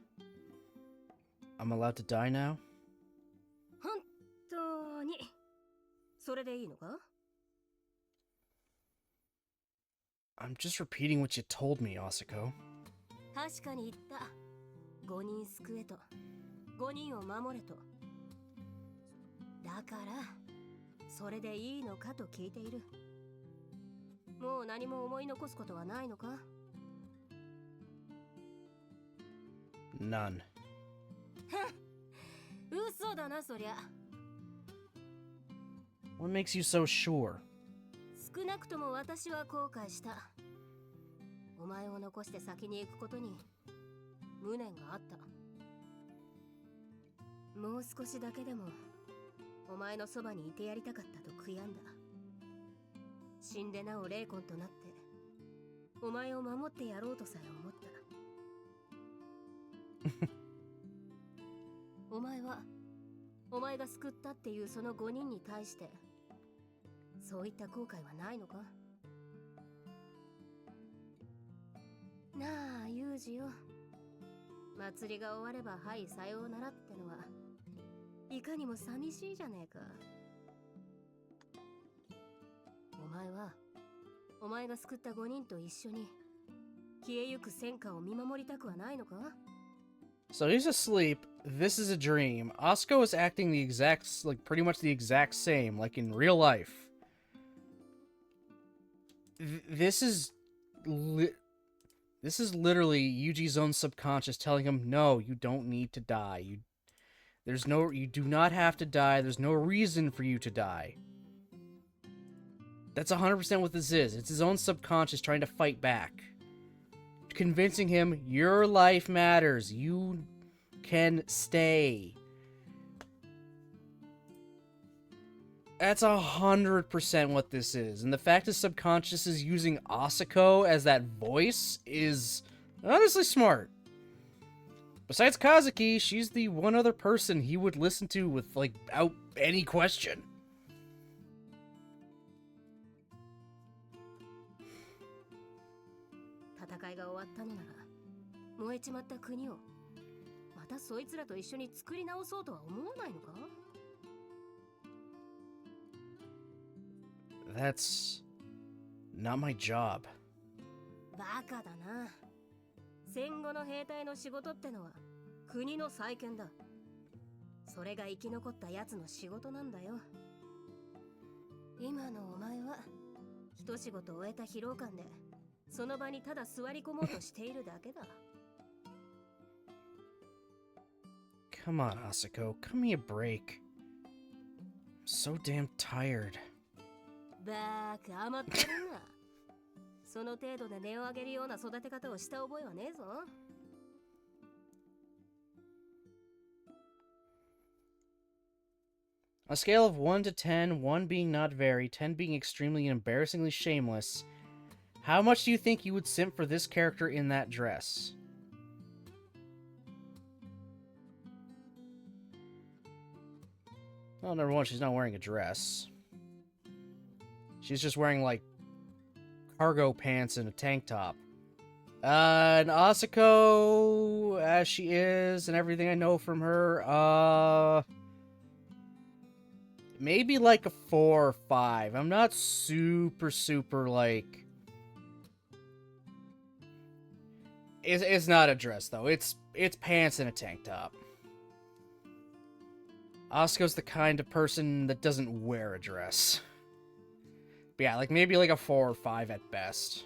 A: I'm allowed to die now?
B: 本当にそれでいいのか?
A: I'm just repeating what you told me, Asako.
B: 確かに言った。5人救えと。5人を守れと。だから、それでいいのかと聞いている。もう何も思い残すことはないのか?
A: None.
B: 嘘だな、そりゃ。
A: What makes you so sure?
B: 少なくとも私は後悔した。お前を残して先に行くことに無念があった。もう少しだけでもお前のそばにいてやりたかったと悔やんだ。死んでなお霊魂となってお前を守ってやろうとさえ思った。お前はお前が救ったっていうその5人に対してそういった後悔はないのか？なあユージよ、祭りが終わればはいさようならってのはいかにも寂しいじゃねえか。お前はお前が救った5人と一緒に消えゆく戦火を見守りたくはないのか？
A: So he's asleep. This is a dream. Asuko is acting the exact, like pretty much the exact same, like in real life. This is literally Yuji's own subconscious telling him, no, you don't need to die. You do not have to die. There's no reason for you to die. That's 100% what this is. It's his own subconscious trying to fight back. Convincing him, your life matters. You can stay. That's 100% what this is. And the fact his subconscious is using Asuko as that voice is honestly smart. Besides Kazuki, she's the one other person he would listen to without any question. That's not my job.
B: バカだな。戦後の兵隊の仕事ってのは国の再建だ。それが生き残ったやつの仕事なんだよ。今のお前は一仕事終えた疲労感でその場にただ座り込もうとしているだけだ。
A: Come on, Asuko. Cut me a break. I'm so damn tired.
B: バカ甘ったるな。その程度で値を上げるような育て方をした覚えはねえぞ。
A: On a scale of 1 to 10, 1 being not very, 10 being extremely and embarrassingly shameless, how much do you think you would simp for this character in that dress? Well, number one, she's not wearing a dress. She's just wearing, like, cargo pants and a tank top. And Asuko, as she is, and everything I know from her, maybe like a 4 or 5. I'm not super, like... It's not a dress, though. It's pants and a tank top. Asuko's the kind of person that doesn't wear a dress. But yeah, like maybe like a 4 or 5 at best.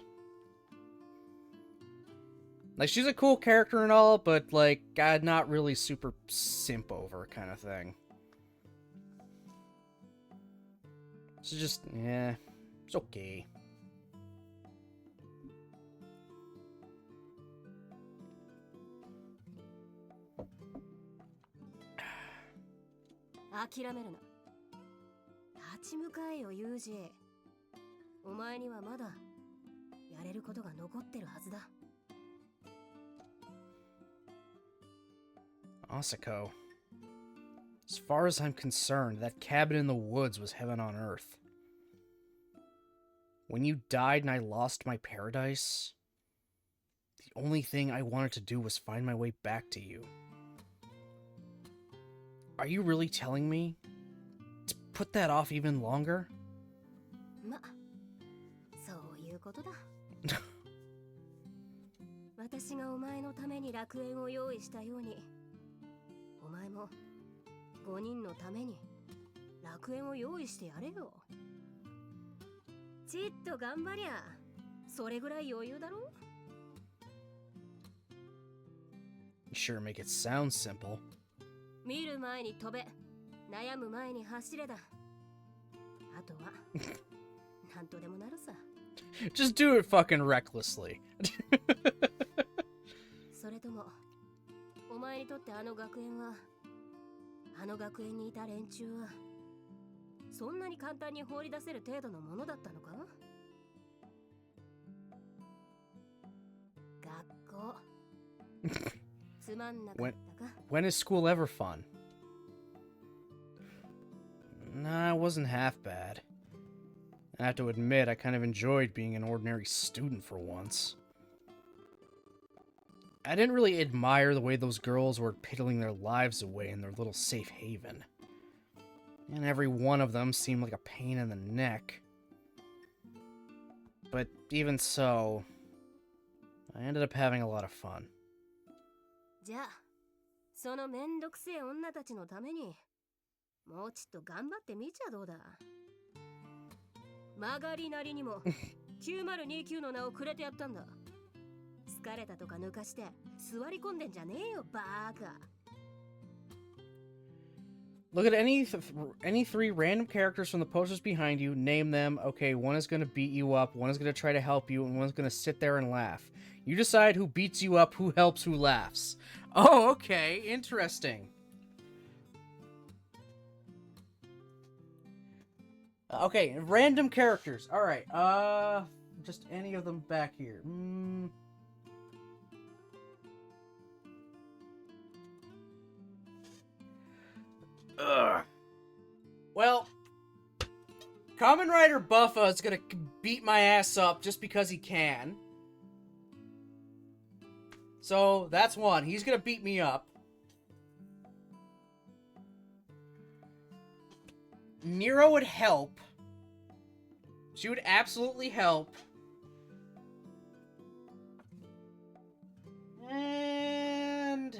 A: Like, she's a cool character and all, but like, not really super simp over kind of thing. So just, yeah, it's okay. Asuko. As far as I'm concerned, that cabin in the woods was heaven on earth. When you died and I lost my paradise, the only thing I wanted to do was find my way back to you. Are you really telling me to put that off even longer?
B: そういうことだ。私がお前のために楽園を用意したように、お前も5人のために楽園を用意してやれよ。ちっと頑張りゃ、それぐらい余裕だろ?
A: You sure make it sound simple.
B: 見る前に飛べ、悩む前に走れだ。あとはなんとでもなるさ。
A: Just do it fucking recklessly.
B: それともお前にとってあの学園にいた連中はそんなに簡単に放り出せる程度のものだったのか?校つまんなかったか
A: When is school ever fun? Nah, it wasn't half bad. I have to admit, I kind of enjoyed being an ordinary student for once. I didn't really admire the way those girls were piddling their lives away in their little safe haven. And every one of them seemed like a pain in the neck. But even so, I ended up having a lot of fun.
B: じゃあそのめんどくせえ女たちのためにもうちょっと頑張ってみちゃどうだ。曲がりなりにも9029の名をくれてやったんだ。疲れたとか抜かして座り込んでんじゃねえよバーカ。
A: Look at any three random characters from the posters behind you, name them. Okay, one is going to beat you up, one is going to try to help you, and one's going to sit there and laugh. You decide who beats you up, who helps, who laughs. Oh, okay, interesting. Okay, random characters. All right, just any of them back here. Ugh. Well, Kamen Rider Buffa is gonna beat my ass up just because he can. So, that's one. He's gonna beat me up. Nero would help. She would absolutely help. And...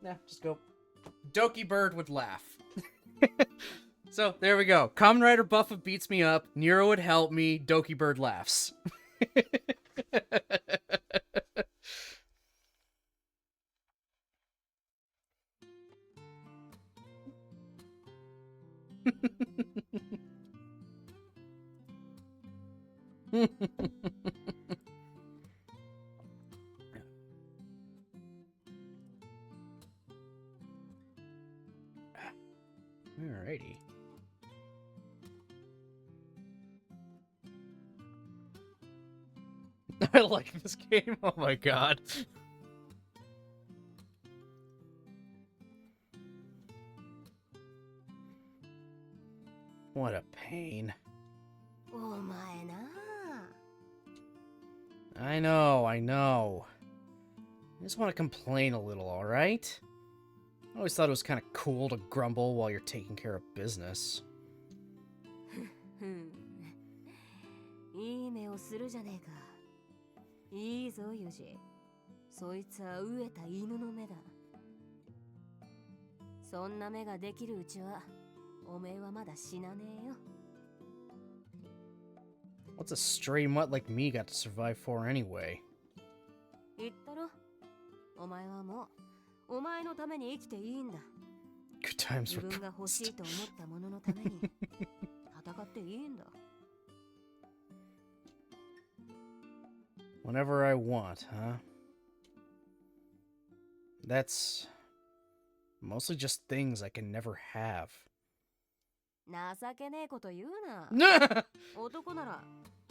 A: Nah, just go. Doki Bird would laugh. So, there we go. Kamen Rider Buffa beats me up. Nero would help me. Doki Bird laughs. Alrighty. I like this game. Oh my god. What a pain.
B: お前な。
A: I know. I just want to complain a little, alright? I always thought it was kind of cool to grumble while you're taking care of business.
B: いい目をするじゃねえか。いいぞユジ。そいつは飢えた犬の目だ。そんな目ができるうちはおめえはまだ死なねえよ。
A: What's a stray mutt like me got to survive for anyway?
B: 言ったろ。お前はもうお前のために生きていいんだ。
A: Good times
B: 自
A: were
B: 分が欲しいと思ったもののために戦っていいんだ。
A: Whenever I want, huh? That's mostly just things I can never have.
B: 情けねえこと言うな。男なら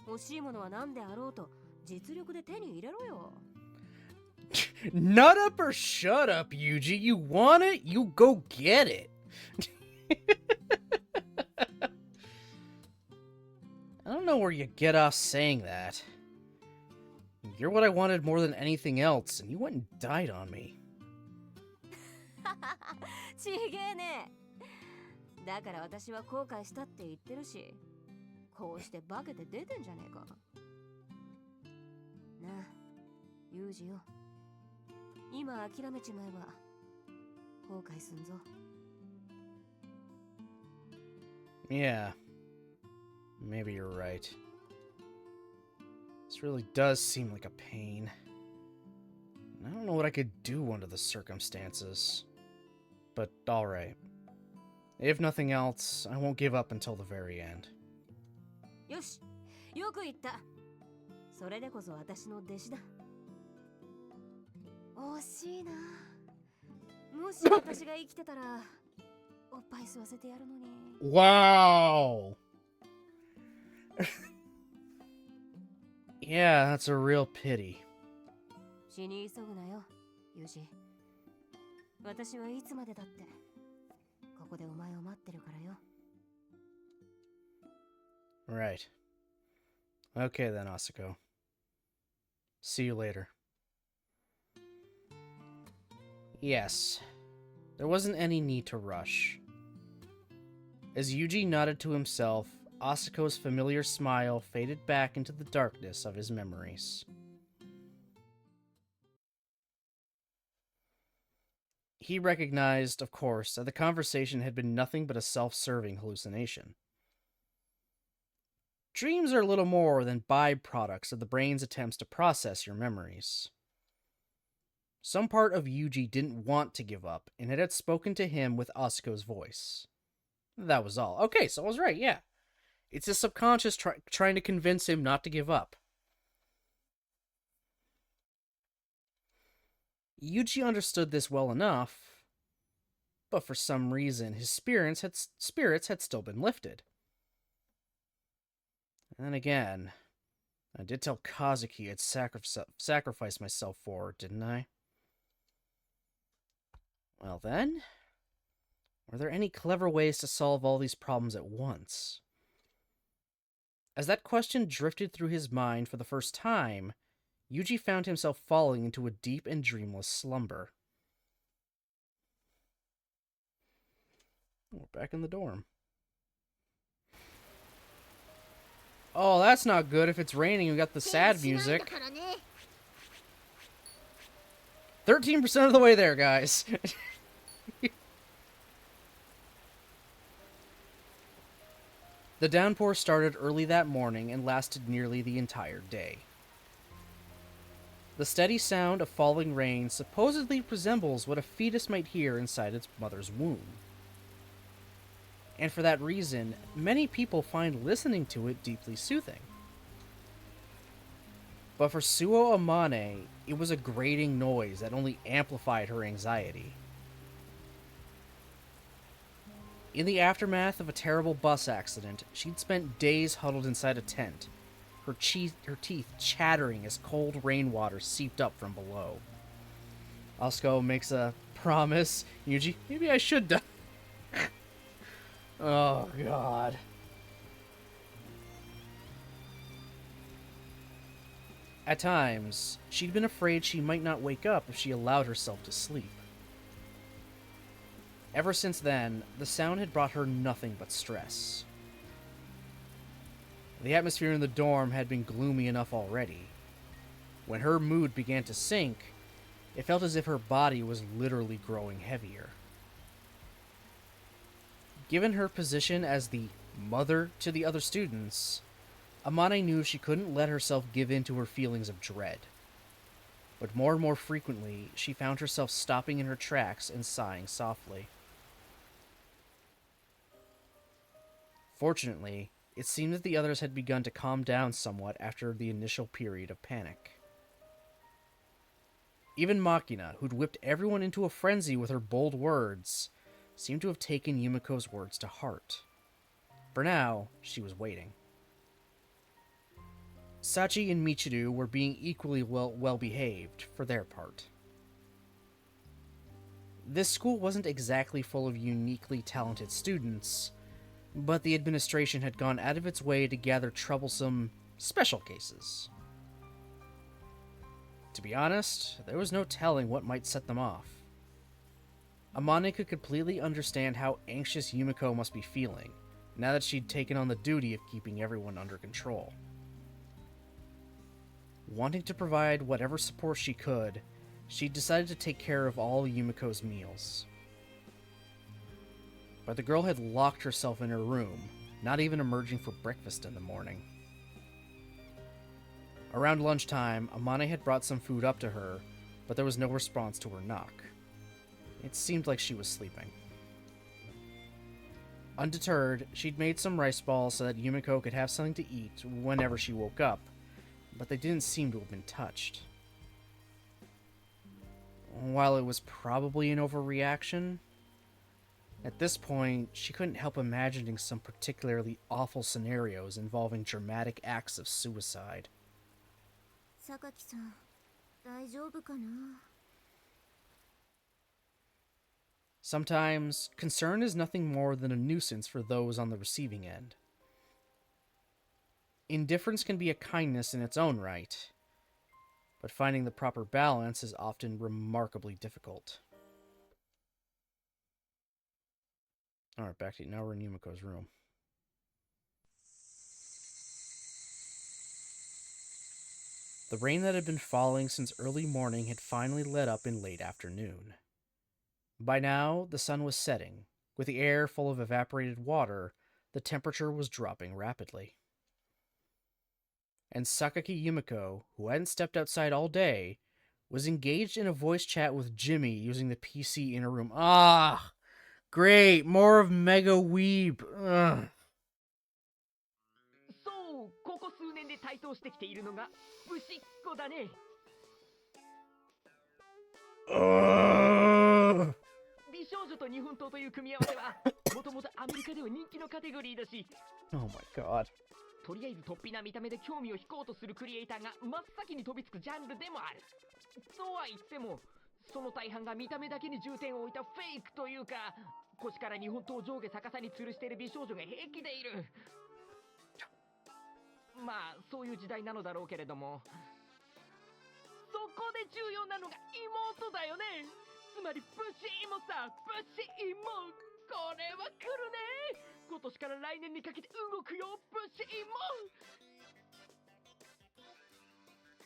B: 欲しいものは何であろうと実力で手に入れろよ。
A: Nut up or shut up, Yuji. You want it? You go get it. I don't know where you get off saying that. You're what I wanted more than anything else, and you went and died on me.
B: ちげえね。だから私は後悔したって言ってるし、こうして化けて出てんじゃねえか。なあ、ユージよ。今諦めちまえば後悔すんぞ。
A: Yeah. Maybe you're right. This really does seem like a pain. I don't know what I could do under the circumstances. But alright. If nothing else, I won't give up until the very end.
B: よし、よく言った。それでこそ私の弟子だ。惜しいな。もし私が生きてたらおっぱい吸わせてやるのに。
A: Wow. Yeah, that's a real pity.
B: 死に急ぐなよ、ユージ。私はいつまでだってここでお前を待ってるからよ。
A: Right. Okay then, Asako. See you later. Yes. There wasn't any need to rush. As Yuji nodded to himself, Asako's familiar smile faded back into the darkness of his memories. He recognized, of course, that the conversation had been nothing but a self-serving hallucination. Dreams are little more than byproducts of the brain's attempts to process your memories. Some part of Yuji didn't want to give up, and it had spoken to him with Asuko's voice. That was all. Okay, so I was right, yeah. It's his subconscious trying to convince him not to give up. Yuji understood this well enough, but for some reason his spirits had still been lifted. And then again, I did tell Kazuki I'd sacrifice myself for her, didn't I? Well then, were there any clever ways to solve all these problems at once? As that question drifted through his mind for the first time, Yuji found himself falling into a deep and dreamless slumber. We're back in the dorm. Oh, that's not good. If it's raining, we got the sad music. 13% of the way there, guys. The downpour started early that morning and lasted nearly the entire day. The steady sound of falling rain supposedly resembles what a fetus might hear inside its mother's womb. And for that reason, many people find listening to it deeply soothing. But for Suo Amane, it was a grating noise that only amplified her anxiety. In the aftermath of a terrible bus accident, she'd spent days huddled inside a tent, her teeth chattering as cold rainwater seeped up from below. Asuko makes a promise. Yuji, maybe I should die. Oh, God. At times, she'd been afraid she might not wake up if she allowed herself to sleep. Ever since then, the sound had brought her nothing but stress. The atmosphere in the dorm had been gloomy enough already. When her mood began to sink, it felt as if her body was literally growing heavier. Given her position as the mother to the other students, Amane knew she couldn't let herself give in to her feelings of dread. But more and more frequently, she found herself stopping in her tracks and sighing softly. Fortunately, it seemed that the others had begun to calm down somewhat after the initial period of panic. Even Makina, who'd whipped everyone into a frenzy with her bold words, seemed to have taken Yumiko's words to heart. For now, she was waiting. Sachi and Michiru were being equally well-behaved for their part. This school wasn't exactly full of uniquely talented students, but the administration had gone out of its way to gather troublesome special cases. To be honest, there was no telling what might set them off. Amane could completely understand how anxious Yumiko must be feeling, now that she'd taken on the duty of keeping everyone under control. Wanting to provide whatever support she could, she decided to take care of all Yumiko's meals. But the girl had locked herself in her room, not even emerging for breakfast in the morning. Around lunchtime, Amane had brought some food up to her, but there was no response to her knock. It seemed like she was sleeping. Undeterred, she'd made some rice balls so that Yumiko could have something to eat whenever she woke up, but they didn't seem to have been touched. while it was probably an overreaction, at this point, she couldn't help imagining some particularly awful scenarios involving dramatic acts of suicide.
C: 榊さん、大丈夫かな?
A: Sometimes, concern is nothing more than a nuisance for those on the receiving end. Indifference can be a kindness in its own right, but finding the proper balance is often remarkably difficult. Alright, back to now we're in Yumiko's room. The rain that had been falling since early morning had finally let up in late afternoon. By now, the sun was setting. With the air full of evaporated water, the temperature was dropping rapidly. And Sakaki Yumiko, who hadn't stepped outside all day, was engaged in a voice chat with Jimmy using the PC in her room. Ah! Great! More of Mega Weeb! Ugh.
F: そう、ここ数年で台頭してきているのがブシッコだね。美少女と日本刀という組み合わせはもともとアメリカでは人気のカテゴリーだし、
A: Oh my god.
F: とりあえず突飛な見た目で興味を引こうとするクリエイターが真っ先に飛びつくジャンルでもある。とは言っても、その大半が見た目だけに重点を置いたフェイクというか、腰から日本刀を上下逆さに吊るしている美少女が平気でいる。まあそういう時代なのだろうけれども、そこで重要なのが妹だよね。つまりブシイモさ、ブシイモ。これは来るね。今年から来年にかけて動くよ、ブシイモ。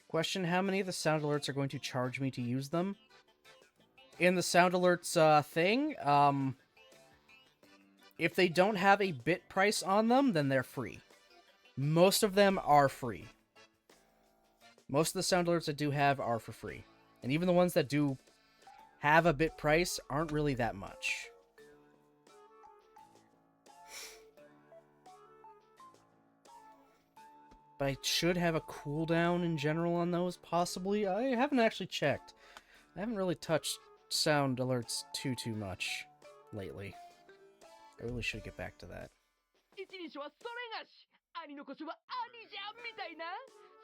A: Question: How many of the sound alerts are going to charge me to use them? In the sound alerts thing, if they don't have a bit price on them, then they're free. Most of them are free. Most of the sound alerts I do have are for free. And even the ones that do have a bit price aren't really that much. But I should have a cooldown in general on those, possibly. I haven't actually checked. I haven't really touched sound alerts too much lately. I really should get back to that.
F: 一人称はそれがし、兄の腰は兄じゃんみたいな。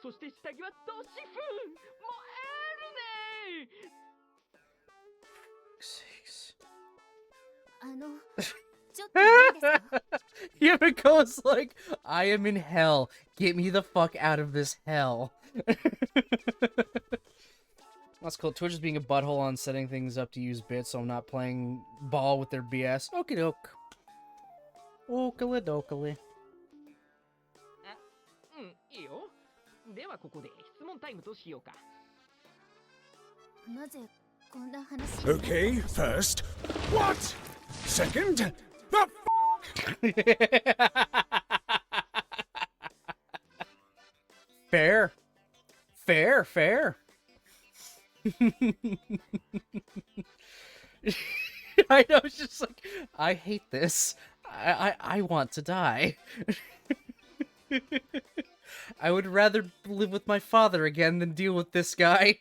F: そして下着はドシフもえるね。
C: ちょっといいですか?
A: Yumiko's like, I am in hell. Get me the fuck out of this hell. That's cool. Twitch is being a butthole on setting things up to use bits, so I'm not playing ball with their BS. Okie doke. Okily dokily.
F: うん、いいよ。ではここで質問タイムとしようか。
C: なぜこんな話?
G: Okay, first, what? Second, the
A: Fair. Fair, fair. I know, it's just like, I hate this. I want to die. I would rather live with my father again than deal with this guy.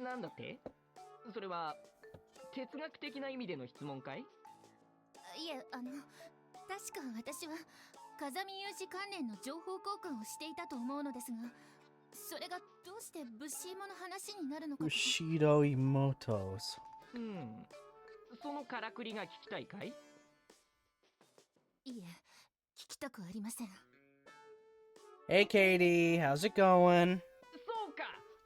F: なんだって？それは哲学的な意味での質問かい？
C: いえ、確か私は風見有志関連の情報交換をしていたと思うのですが、それがどうしてブシイモの話になるのか。
A: Bushido Emotos.
F: うん。そのからくりが聞きたいかい？
C: いえ、聞きたくありません。
A: Hey Katie, how's it going?
F: そうか。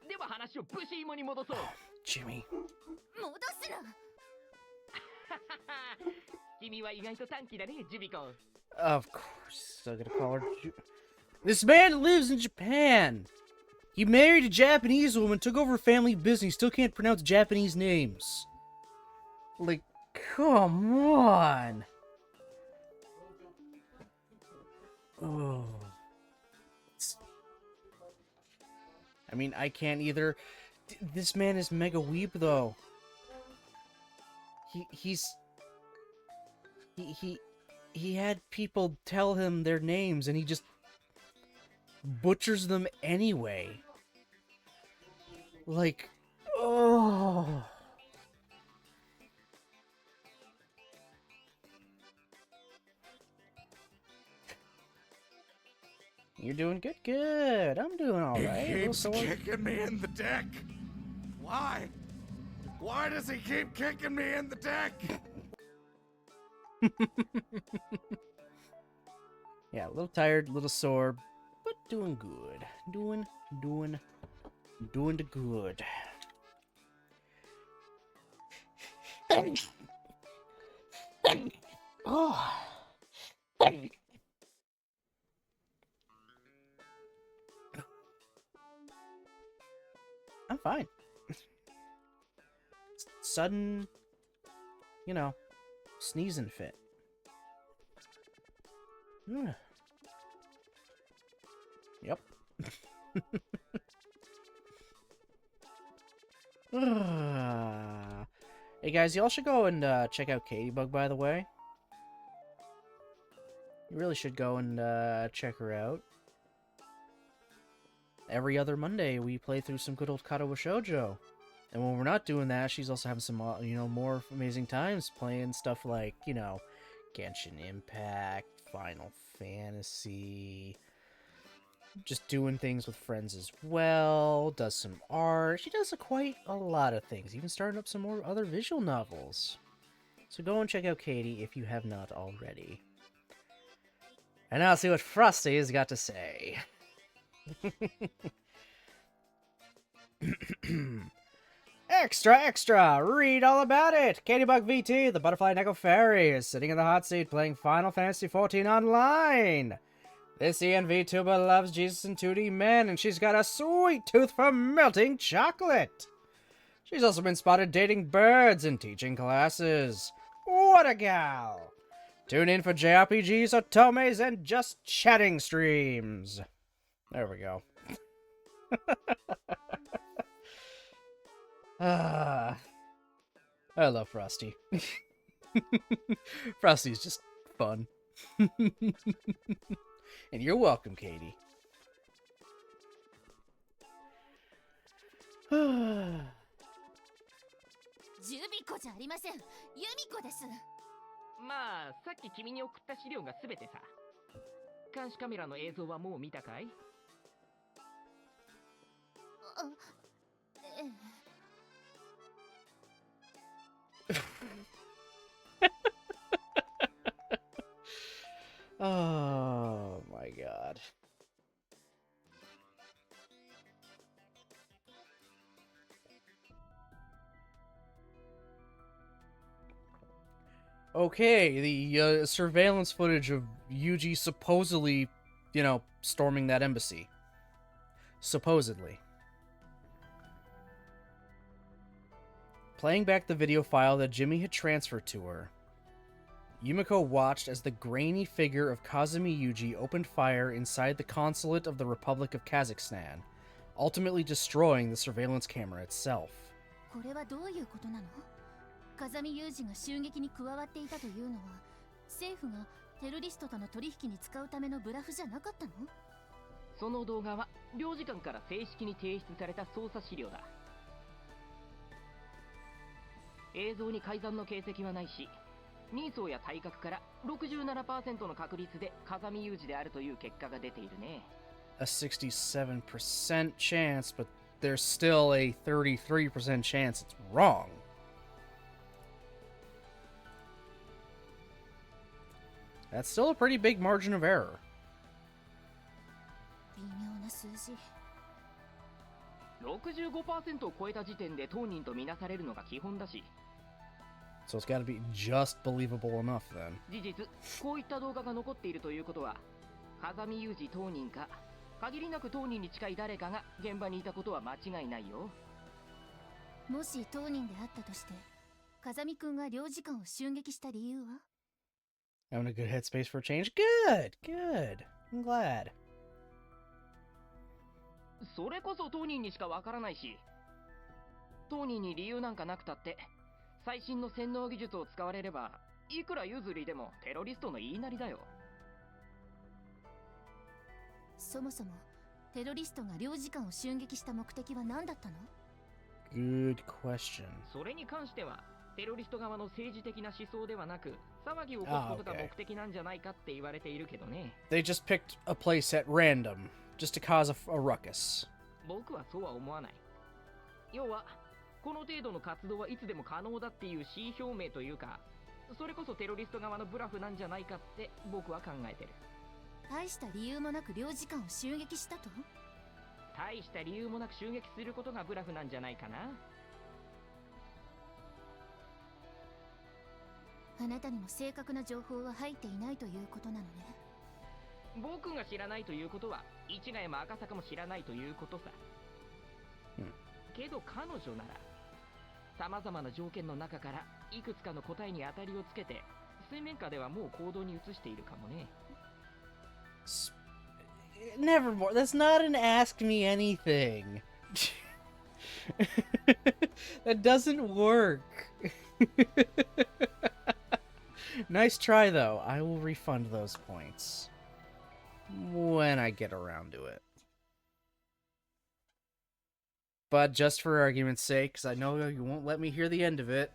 F: では話をブシイモに戻そう。
A: Jimmy.
C: 戻すな。
F: 君は意外と短気だね、ジュビコ。
A: Of course, still gonna call her. This man lives in Japan. He married a Japanese woman, took over a family business, still can't pronounce Japanese names. Like, come on. Oh. I mean, I can't either. This man is mega weeb, though. He had people tell him their names, and he just butchers them anyway. Like, oh. You're doing good, good. I'm doing all right.
G: He keeps
A: Little sore.
G: kicking me in the dick. Why? Why does he keep kicking me in the dick?
A: Yeah, a little tired, a little sore, but doing good. Doing the good. Oh. I'm fine. Sudden, sneezing fit. Yep. Hey guys, y'all should go and check out Katybug, by the way. You really should go and check her out. Every other Monday, we play through some good old Katawa Shoujo. And when we're not doing that, she's also having some, more amazing times playing stuff like, Genshin Impact, Final Fantasy, just doing things with friends as well, does some art. She does quite a lot of things, even starting up some more other visual novels. So go and check out Katie if you have not already. And now see what Frosty has got to say. Extra, extra! Read all about it! Katybug VT, the Butterfly Neko Fairy, is sitting in the hot seat playing Final Fantasy XIV Online! This ENV tuba loves Jesus and 2D men, and she's got a sweet tooth for melting chocolate! She's also been spotted dating birds and teaching classes. What a gal! Tune in for JRPGs, otomes, and just chatting streams. There we go. I love Frosty. Frosty's just fun. And you're welcome, Katie.
C: ジュビコじゃありません。ユミコです。
F: まあ、さっき君に送った資料が全てさ。監視カメラの映像はもう見たかい？
C: ええ。
A: Oh my god. Okay, the surveillance footage of Yuji supposedly, storming that embassy. Supposedly. Playing back the video file that Jimmy had transferred to her, Yumiko watched as the grainy figure of Kazumi Yuji opened fire inside the consulate of the Republic of Kazakhstan, ultimately destroying the surveillance camera itself.
C: これはどういうことなの？風見雄二が襲撃に加わっていたというのは、政府がテロリストとの取引に使うためのブラフじゃなかったの？
F: その動画は領事館から正式に提出された捜査資料だ。映像に改ざんの形跡はないし、人相や体格から 67% の確率で風見雄二であるという結果が出ているね。
A: A 67% chance, but there's still a 33% chance it's wrong. That's still a pretty big margin of error.
C: 微妙な数字。
F: 65% を超えた時点で当人とみなされるのが基本だし。
A: So it's got to be just believable enough then.
F: 事実、こういった動画が残っているということは、風見雄二当人か、限りなく当人に近い誰かが現場にいたことは間違いないよ。
C: もし当人であったとして、風見くんが領事館を襲撃した理由は？
A: Having a good headspace for a change? Good, good. I'm glad.
F: それこそ当人にしかわからないし、当人に理由なんかなくたって、最新の洗脳技術を使われれば、いくら譲りでもテロリストの言いなりだよ。
C: そもそもテロリストが領事館を襲撃した目的は何だったの？
A: Good question.
F: それに関してはテロリスト側の政治的な思想ではなく、騒ぎを起こすことが目的なんじゃないかって言われているけどね。
A: They just picked a place at random, just to cause a ruckus.
F: 僕はそうは思わない。要は、この程度の活動はいつでも可能だっていう恣意表明というか、それこそテロリスト側のブラフなんじゃないかって僕は考えてる。
C: 大した理由もなく領事館を襲撃したと？
F: 大した理由もなく襲撃することがブラフなんじゃないかな。
C: あなたにも正確な情報は入っていないということなのね。
F: 僕が知らないということは市ヶ谷も赤坂も知らないということさ。けど彼女なら様々な条件の中からいくつかの答えに当たりをつけて水面下ではもう行動に移しているかもね。
A: Nevermore. That's not an ask me anything. That doesn't work. Nice try, though. I will refund those points when I get around to it. But just for argument's sake, because I know you won't let me hear the end of it.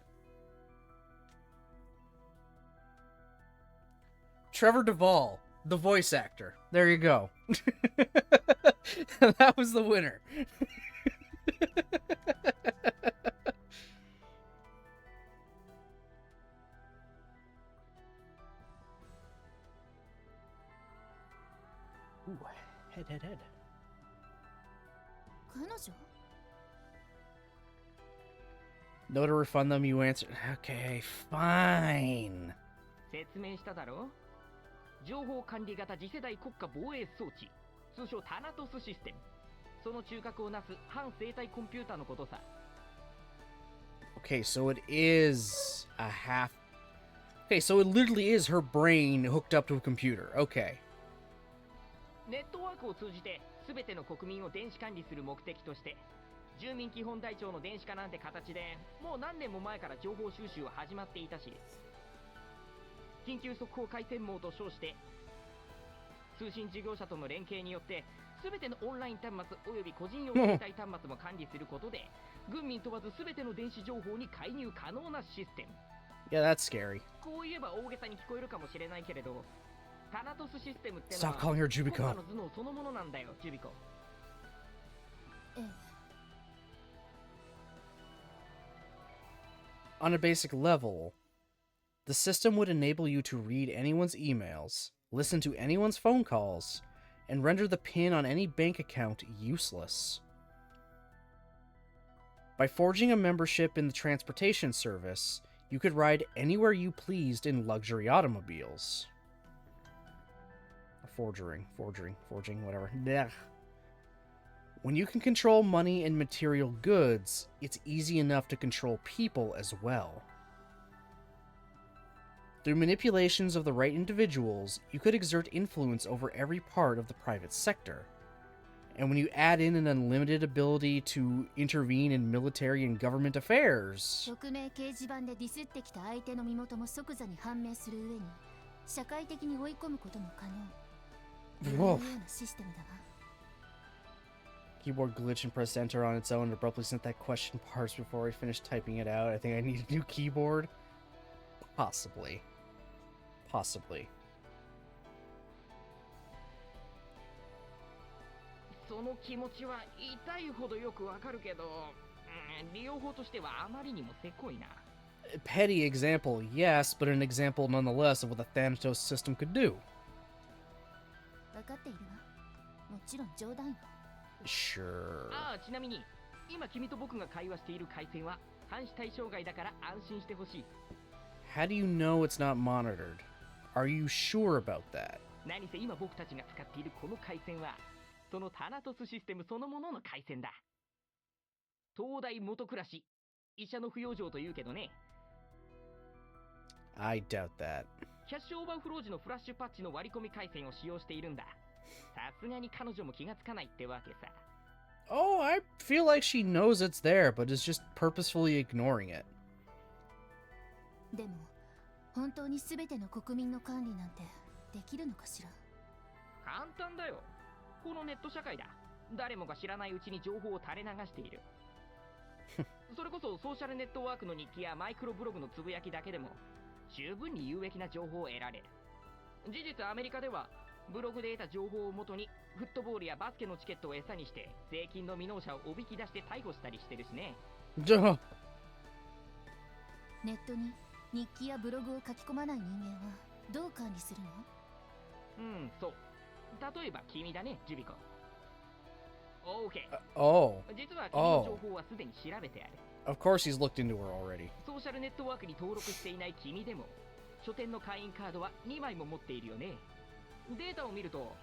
A: Trevor Duvall, the voice actor. There you go. That was the winner. Ooh, head.
C: 彼女？
A: No to refund them, you answered. Okay, fine.
F: 説明しただろ。情報管理型次世代国家防衛装置、通称タナトスシステム。その中核をなす反生体コンピューターのことさ。
A: Okay, so it is a half... Okay, so it literally is her brain hooked up to a computer. Okay.
F: ネットワークを通じて全ての国民を電子管理する目的として、住民基本台帳の電子化なんて形でもう何年も前から情報収集は始まっていたし、緊急速報回線網と称して通信事業者との連携によって全てのオンライン端末および個人用携帯端末も管理することで軍民問わず全ての電子情報に介入可能なシステム。
A: Yeah, that's scary.
F: こう言えば大げさに聞こえるかもしれないけれど、タナトスシステムってのは
A: Stop calling her
F: 国
A: Jubicon.
F: 家の頭脳そのものなんだよ、ジュビコ。
C: ええ。
A: On a basic level, the system would enable you to read anyone's emails, listen to anyone's phone calls, and render the PIN on any bank account useless. By forging a membership in the transportation service, you could ride anywhere you pleased in luxury automobiles. Forging, whatever. Blech. When you can control money and material goods, it's easy enough to control people as well. Through manipulations of the right individuals, you could exert influence over every part of the private sector. And when you add in an unlimited ability to intervene in military and government affairs...
C: 匿名掲示板でディスってきた相手の身元も即座に判明する上に、社会的に追い込むことも可能。このようなシステムだな。
A: Keyboard glitch and pressed enter on its own and abruptly sent that question parse before I finished typing it out. I think I need a new keyboard. Possibly.
F: その気持ちは痛いほどよくわかるけど、利用法としてはあまりにもせこいな。
A: Petty example, yes, but an example nonetheless of what the Thanatos system could do.
C: 分かっているわ。もちろん冗談よ。
A: Sure.
F: ああ、ちなみに今君と僕が会話している回線は監視対象外だから安心してほしい。
A: How do you know it's not monitored? Are you sure about that?
F: 何せ今僕たちが使っているこの回線はそのタナトスシステムそのものの回線だ。東大元暮らし、医者の不養生というけどね。
A: I doubt that.
F: キャッシュオーバーフロー時のフラッシュパッチの割り込み回線を使用しているんだ。さすがに彼女も気がつかないってわけさ。
A: Oh, I feel like she knows it's there, but is just purposefully ignoring it.
C: でも、本当に全ての国民の管理なんてできるのかしら。
F: 簡単だよ。このネット社会だ。誰もが知らないうちに情報を垂れ流している。それこそソーシャルネットワークの日記やマイクロブログのつぶやきだけでも十分に有益な情報を得られる。事実アメリカではブログで得た情報をもとにフットボールやバスケのチケットを餌にして税金の未納者をおびき出して逮捕したりしてるしね。
A: じゃあ、
C: ネットに日記やブログを書き込まない人間はどう管理するの？
F: そう。例えば君だね、ジュビコ。OK。
A: oh,
F: 実は君の情報はすでに調べてある。
A: of course he's looked into her already.
F: ソーシャルネットワークに登録していない君でも書店の会員カードは2枚も持っているよね。データを見ると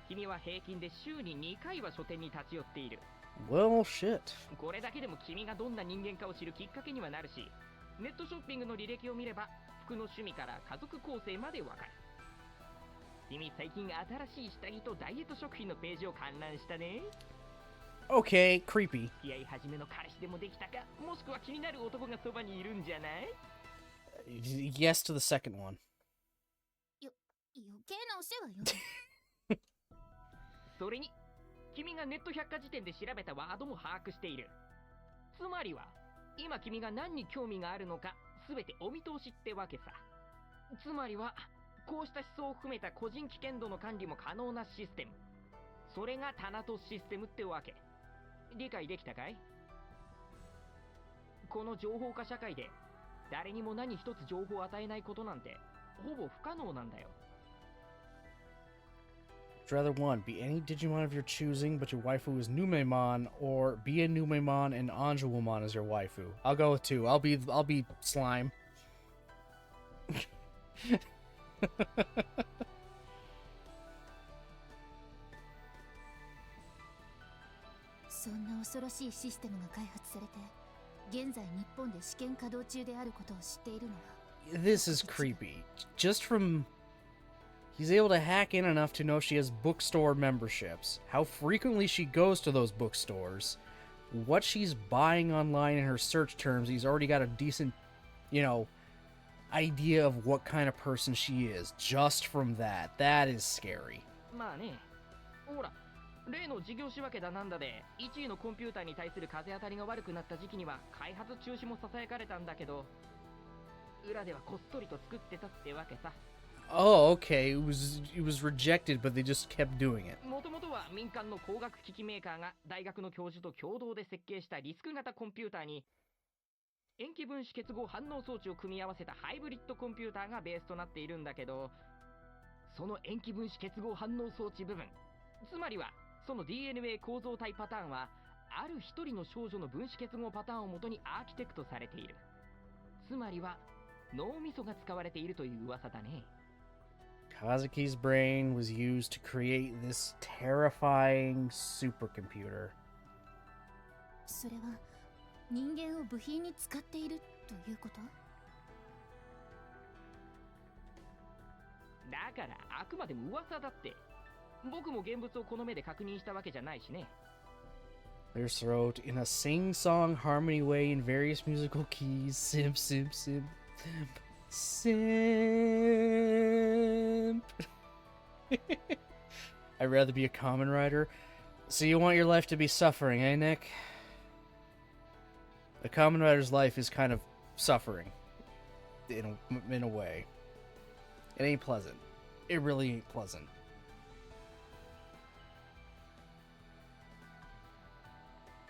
F: 君は平均で週に2回は書店に立ち寄っている。
A: Well, shit.
F: これだけでも君がどんな人間かを知るきっかけにはなるし、ネットショッピングの履歴を見れば服の趣味から家族構成までわかる。君最近新しい下着とダイエット食品のページを観覧したね。
A: Okay, creepy.
F: 付き合い始めの彼氏でもできたか、もしくは気になる男がそばにいるんじゃない？
A: Yes to the second one.
C: 余計なお世話よ。
F: それに君がネット百科事典で調べたワードも把握している。つまりは今君が何に興味があるのか全てお見通しってわけさ。つまりはこうした思想を含めた個人危険度の管理も可能なシステム、それがタナトスシステムってわけ。理解できたかい？この情報化社会で誰にも何一つ情報を与えないことなんてほぼ不可能なんだよ。
A: Would you rather one, be any Digimon of your choosing, but your waifu is Numemon, or be a Numemon and Anjouwomon as your waifu? I'll go with two. I'll be slime.
C: そんな恐ろしいシステムが開発されて現在日本で試験稼働中であることを知っているのは。
A: This is creepy. Just from... He's able to hack in enough to know she has bookstore memberships, how frequently she goes to those bookstores, what she's buying online in her search terms. He's already got a decent, idea of what kind of person she is, just from that. That is scary.
F: まあね、ほら、例の事業仕分けだなんだで1位のコンピューターに対する風当たりが悪くなった時期には開発中止もささやかれたんだけど、裏ではこっそりと作ってたってわけさ。
A: Oh, okay. It was rejected, but they just kept doing it.
F: もともとは民間の工学機器メーカーが大学の教授と共同で設計したリスク型コンピューターに塩基分子結合反応装置を組み合わせたハイブリッドコンピューターがベースとなっているんだけど、その塩基分子結合反応装置部分、つまりはその DNA 構造体パターンはある一人の少女の分子結合パターンをもとにアーキテクトされている。つまりは脳みそが使われているという噂だね。
A: Kazuki's brain was used to create this terrifying supercomputer.
C: それは人間を部品に使っているということ？
F: だからあくまでも噂だって。僕も現物をこの目で確認したわけじゃないしね。
A: Their throat in a sing-song harmony way in various musical keys. Simp, simp, simp. Simp. I'd rather be a common rider. So you want your life to be suffering, eh, Nick? A common rider's life is kind of suffering. In a way. It ain't pleasant. It really ain't pleasant.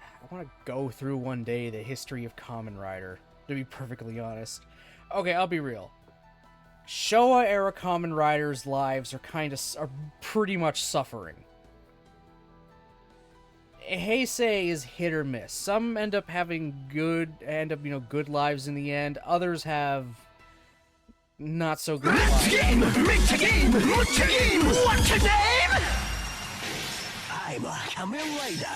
A: I want to go through one day the history of Kamen Rider, to be perfectly honest. Okay, I'll be real. Showa-era Kamen Riders' lives are pretty much suffering. Heisei is hit or miss. Some end up having good lives in the end. Others have not so good lives.
H: Game! Make the game! What's the game? What's the name? I'm a Kamen Rider.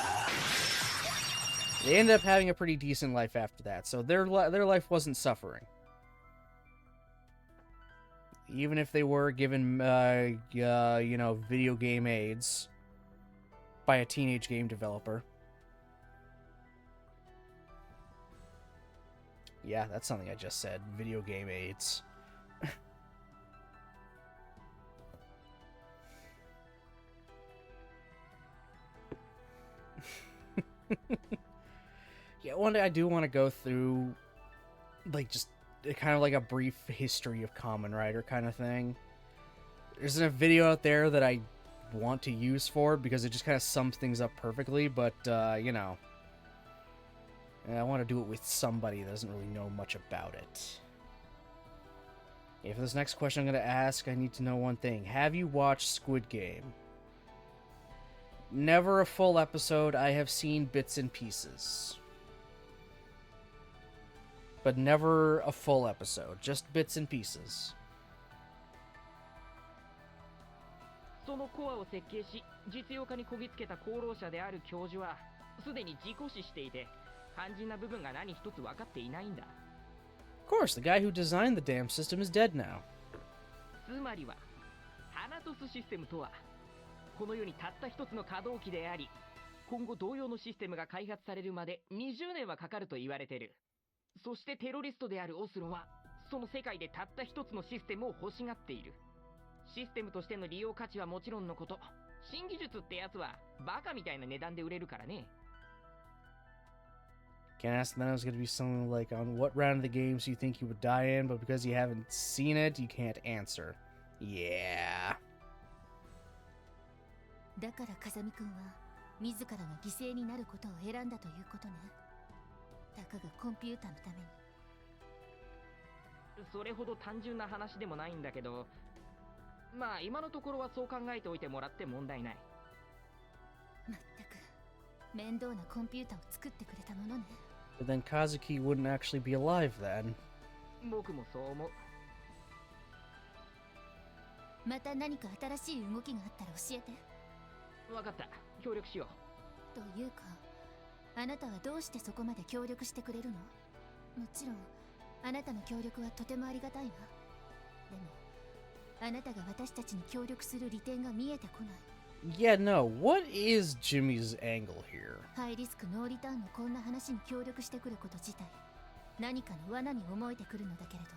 A: They ended up having a pretty decent life after that, so their life wasn't suffering. Even if they were given, video game AIDS by a teenage game developer. Yeah, that's something I just said. Video game AIDS. Yeah, one day I do want to go through, like, just kind of like a brief history of Kamen Rider kind of thing. There's a video out there that I want to use for it because it just kind of sums things up perfectly, but, you know, I want to do it with somebody that doesn't really know much about it. Okay, for this next question I'm going to ask, I need to know one thing. Have you watched Squid Game? Never a full episode. I have seen bits and pieces. But never a full episode. Just bits and pieces.
F: そのコアを設計し、実用化にこぎつけた功労者である教授は、すでに自己死していて、肝心な部分が何一つ分かっていないんだ。
A: Of course, the guy who designed the damn system is dead now.
F: つまりは、タナトスシステムとは、この世にたった一つの可動機であり、今後同様のシステムが開発されるまで20年はかかると言われてる。そしてテロリストであるオスロは、その世界でたった一つのシステムを欲しがっている。システムとしての利用価値はもちろんのこと、新技術ってやつはバカみたいな値段で売れるからね。
A: Can't ask then it was going to be something like, on what round of the games do you think you would die in, but because you haven't seen it, you can't answer. Yeah.
B: だから風見くんは自らが犠牲になることを選んだということね。たかがコンピューターのために。
F: それほど単純な話でもないんだけど、まあ今のところはそう考えておいてもらって問題ない。
B: まったく面倒なコンピューターを作ってくれたものね。
A: But then Kazuki wouldn't actually be alive then.
F: 僕もそう思う。
B: また何か新しい動きがあったら教えて。
F: わかった、協力しよ
B: う。というか、あなたはどうしてそこまで協力してくれるの？もちろん、あなたの協力はとてもありがたいわ。でも、あなたが私たちに協力する利点が見えてこない。
A: Yeah, no. What is Jimmy's angle here?
B: ハイリスクノーリターンのこんな話に協力してくること自体、何かの罠に思えてくるのだけれど。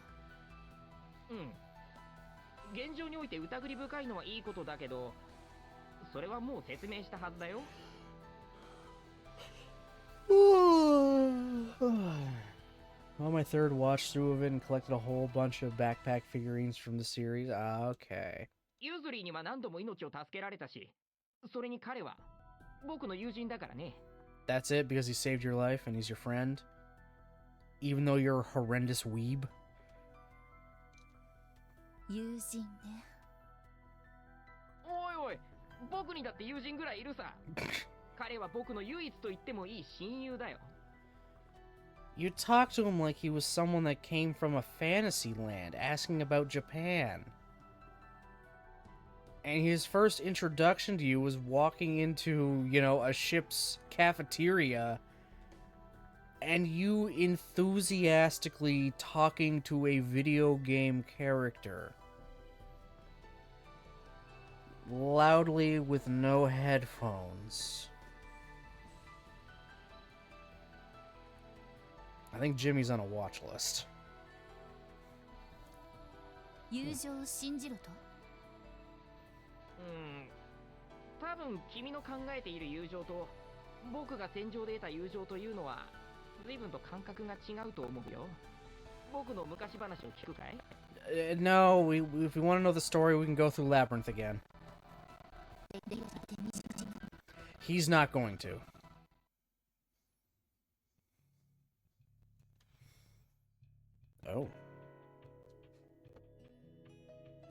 F: 現状において疑り深いのはいいことだけど、それはもう説明したはずだよ。
A: On my third watch through of it and collected a whole bunch of backpack figurines from the series. Okay.
F: ユーズリーには何度も命を助けられたし、それに彼は僕の友人だからね。
A: That's it? Because he saved your life and he's your friend? Even though you're a horrendous weeb?
B: 友人ね。
F: おいおい、僕にだって友人ぐらいいるさ。彼は僕の唯一と言ってもいい親友だよ。
A: You talked to him like he was someone that came from a fantasy land, asking about Japan. And his first introduction to you was walking into, you know, a ship's cafeteria, and you enthusiastically talking to a video game character. Loudly with no headphones. I think Jimmy's on a watch list.
B: 友情を信じろと？
F: 多分君の考えている友情と僕が戦場で得た友情というのは随分と感覚が違うと思うよ。僕の昔話を聞くかい？
A: No, if we want to know the story, we can go through Labyrinth again. He's not going to. Oh.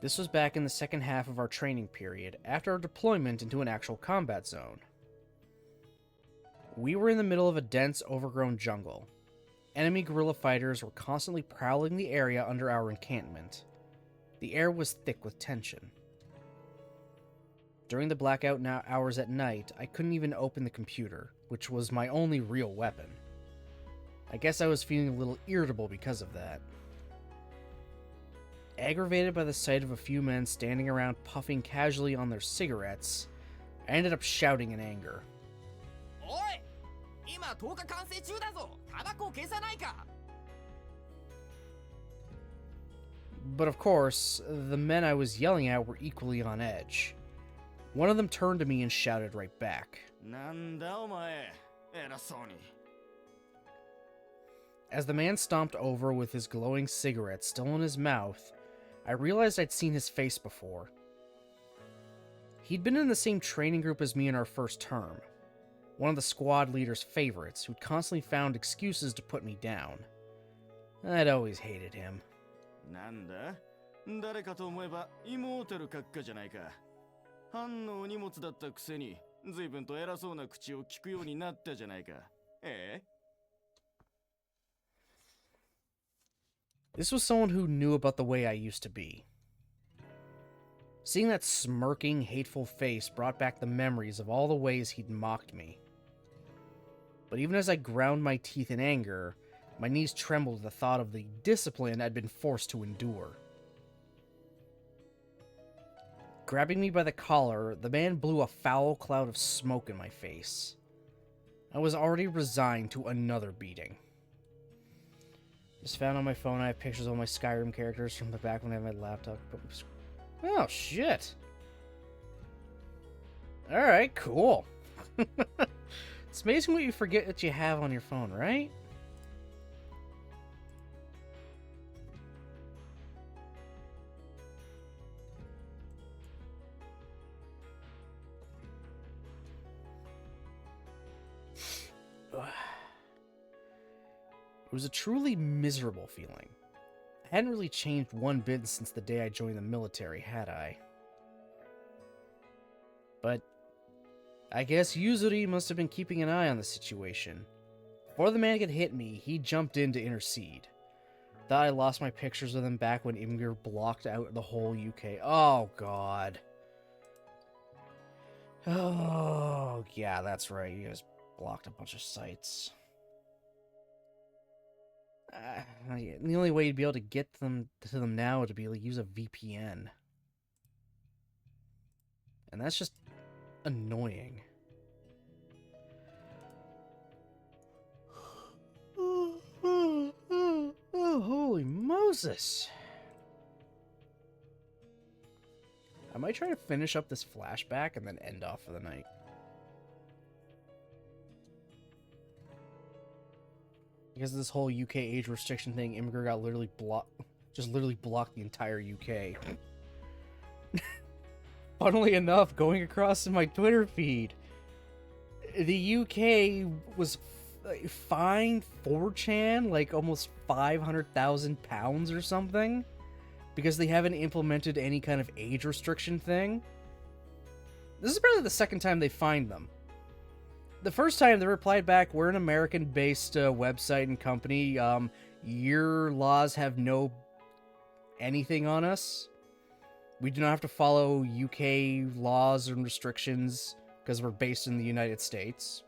A: This was back in the second half of our training period, after our deployment into an actual combat zone. We were in the middle of a dense, overgrown jungle. Enemy guerrilla fighters were constantly prowling the area under our encampment. The air was thick with tension. During the blackout hours at night, I couldn't even open the computer, which was my only real weapon. I guess I was feeling a little irritable because of that. Aggravated by the sight of a few men standing around puffing casually on their cigarettes, I ended up shouting in anger. But of course, the men I was yelling at were equally on edge. One of them turned to me and shouted right back.
D: なんだお前、偉そうに。
A: As the man stomped over with his glowing cigarette still in his mouth, I realized I'd seen his face before. He'd been in the same training group as me in our first term. One of the squad leader's favorites, who'd constantly found excuses to put me down. I'd always hated him.
D: なんだ誰かと思えばイモータル閣下じゃないか。藩のお荷物だったくせに随分と偉そうな口を聞くようになったじゃないか。ええ
A: This was someone who knew about the way I used to be. Seeing that smirking, hateful face brought back the memories of all the ways he'd mocked me. But even as I ground my teeth in anger, my knees trembled at the thought of the discipline I'd been forced to endure. Grabbing me by the collar, the man blew a foul cloud of smoke in my face. I was already resigned to another beating. Just found on my phone I have pictures of all my Skyrim characters from the back when I had my laptop. Oh, shit. Alright, cool. It's amazing what you forget that you have on your phone, right? It was a truly miserable feeling. I hadn't really changed one bit since the day I joined the military, had I? But I guess Yuzuri must have been keeping an eye on the situation. Before the man could hit me, he jumped in to intercede. Thought I lost my pictures of him back when Imgur blocked out the whole UK. Oh, God. Oh, yeah, that's right. You guys blocked a bunch of sites. The only way you'd be able to get them to them now would be to use a VPN. And that's just annoying. Oh, holy Moses. I might try to finish up this flashback and then end off for the night. Because of this whole UK age restriction thing, Immigrant got literally blocked the entire UK. Funnily enough, going across in my Twitter feed, the UK was fined 4chan like almost £500,000 or something because they haven't implemented any kind of age restriction thing. This is apparently the second time they fined them. The first time they replied back, "We're an American-based website and company. Your laws have no anything on us. We do not have to follow UK laws and restrictions because we're based in the United States."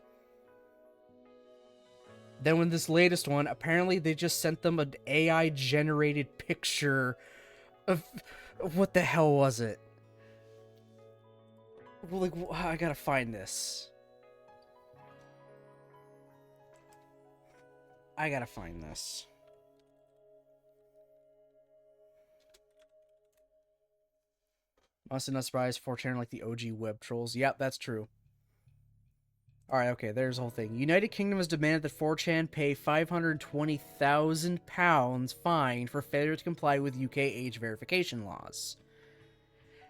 A: Then with this latest one, apparently they just sent them an AI-generated picture of... What the hell was it? Well, like, I gotta find this. I gotta find this. Must have not surprised 4chan like the OG web trolls. Yep, that's true. Alright, okay, there's the whole thing. United Kingdom has demanded that 4chan pay £520,000 fine for failure to comply with UK age verification laws.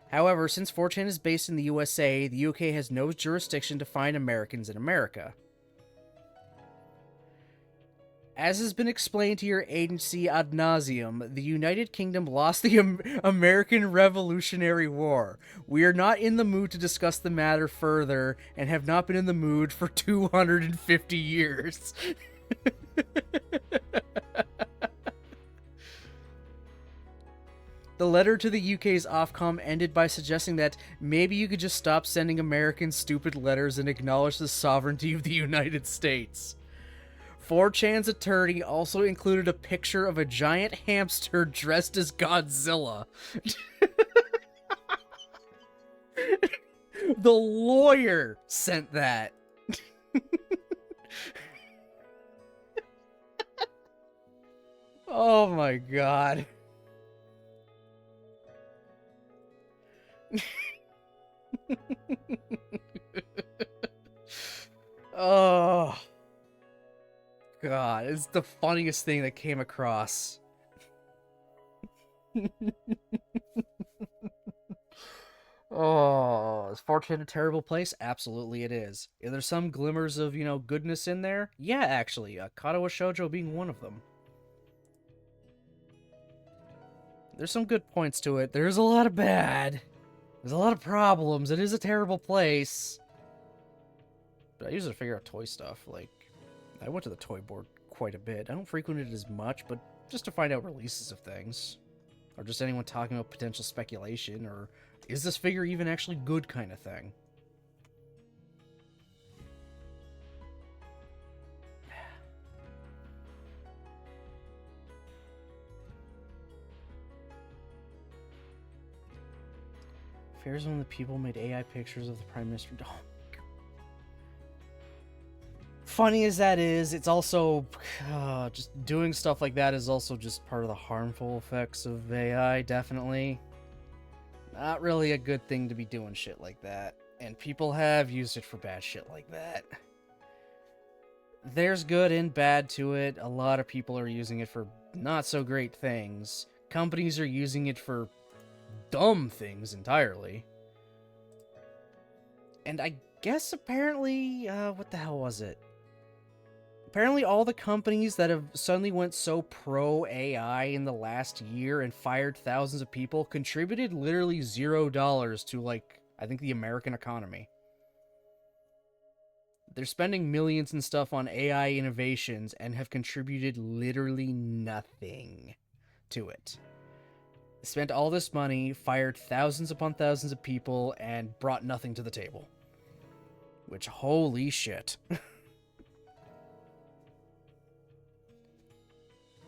A: However, since 4chan is based in the USA, the UK has no jurisdiction to fine Americans in America. As has been explained to your agency ad nauseum, the United Kingdom lost the American Revolutionary War. We are not in the mood to discuss the matter further, and have not been in the mood for 250 years. The letter to the UK's Ofcom ended by suggesting that maybe you could just stop sending Americans stupid letters and acknowledge the sovereignty of the United States. 4chan's attorney also included a picture of a giant hamster dressed as Godzilla. The lawyer sent that. Oh my god. Oh. God, it's the funniest thing that came across. Oh, is Fortune a terrible place? Absolutely it is. Are there some glimmers of, goodness in there? Yeah, actually, Katawa Shoujo being one of them. There's some good points to it. There's a lot of bad. There's a lot of problems. It is a terrible place. But I use it to figure out toy stuff. Like, I went to the toy board quite a bit. I don't frequent it as much, but just to find out releases of things. Or just anyone talking about potential speculation, or is this figure even actually good kind of thing. Fears when the people made AI pictures of the Prime Minister. Oh. Funny as that is, it's also just doing stuff like that is also just part of the harmful effects of AI, definitely. Not really a good thing to be doing shit like that. And people have used it for bad shit like that. There's good and bad to it. A lot of people are using it for not so great things. Companies are using it for dumb things entirely. And I guess apparently, what the hell was it? Apparently all the companies that have suddenly went so pro-AI in the last year and fired thousands of people contributed literally $0 to, like, I think the American economy. They're spending millions and stuff on AI innovations and have contributed literally nothing to it. They spent all this money, fired thousands upon thousands of people, and brought nothing to the table. Which, holy shit.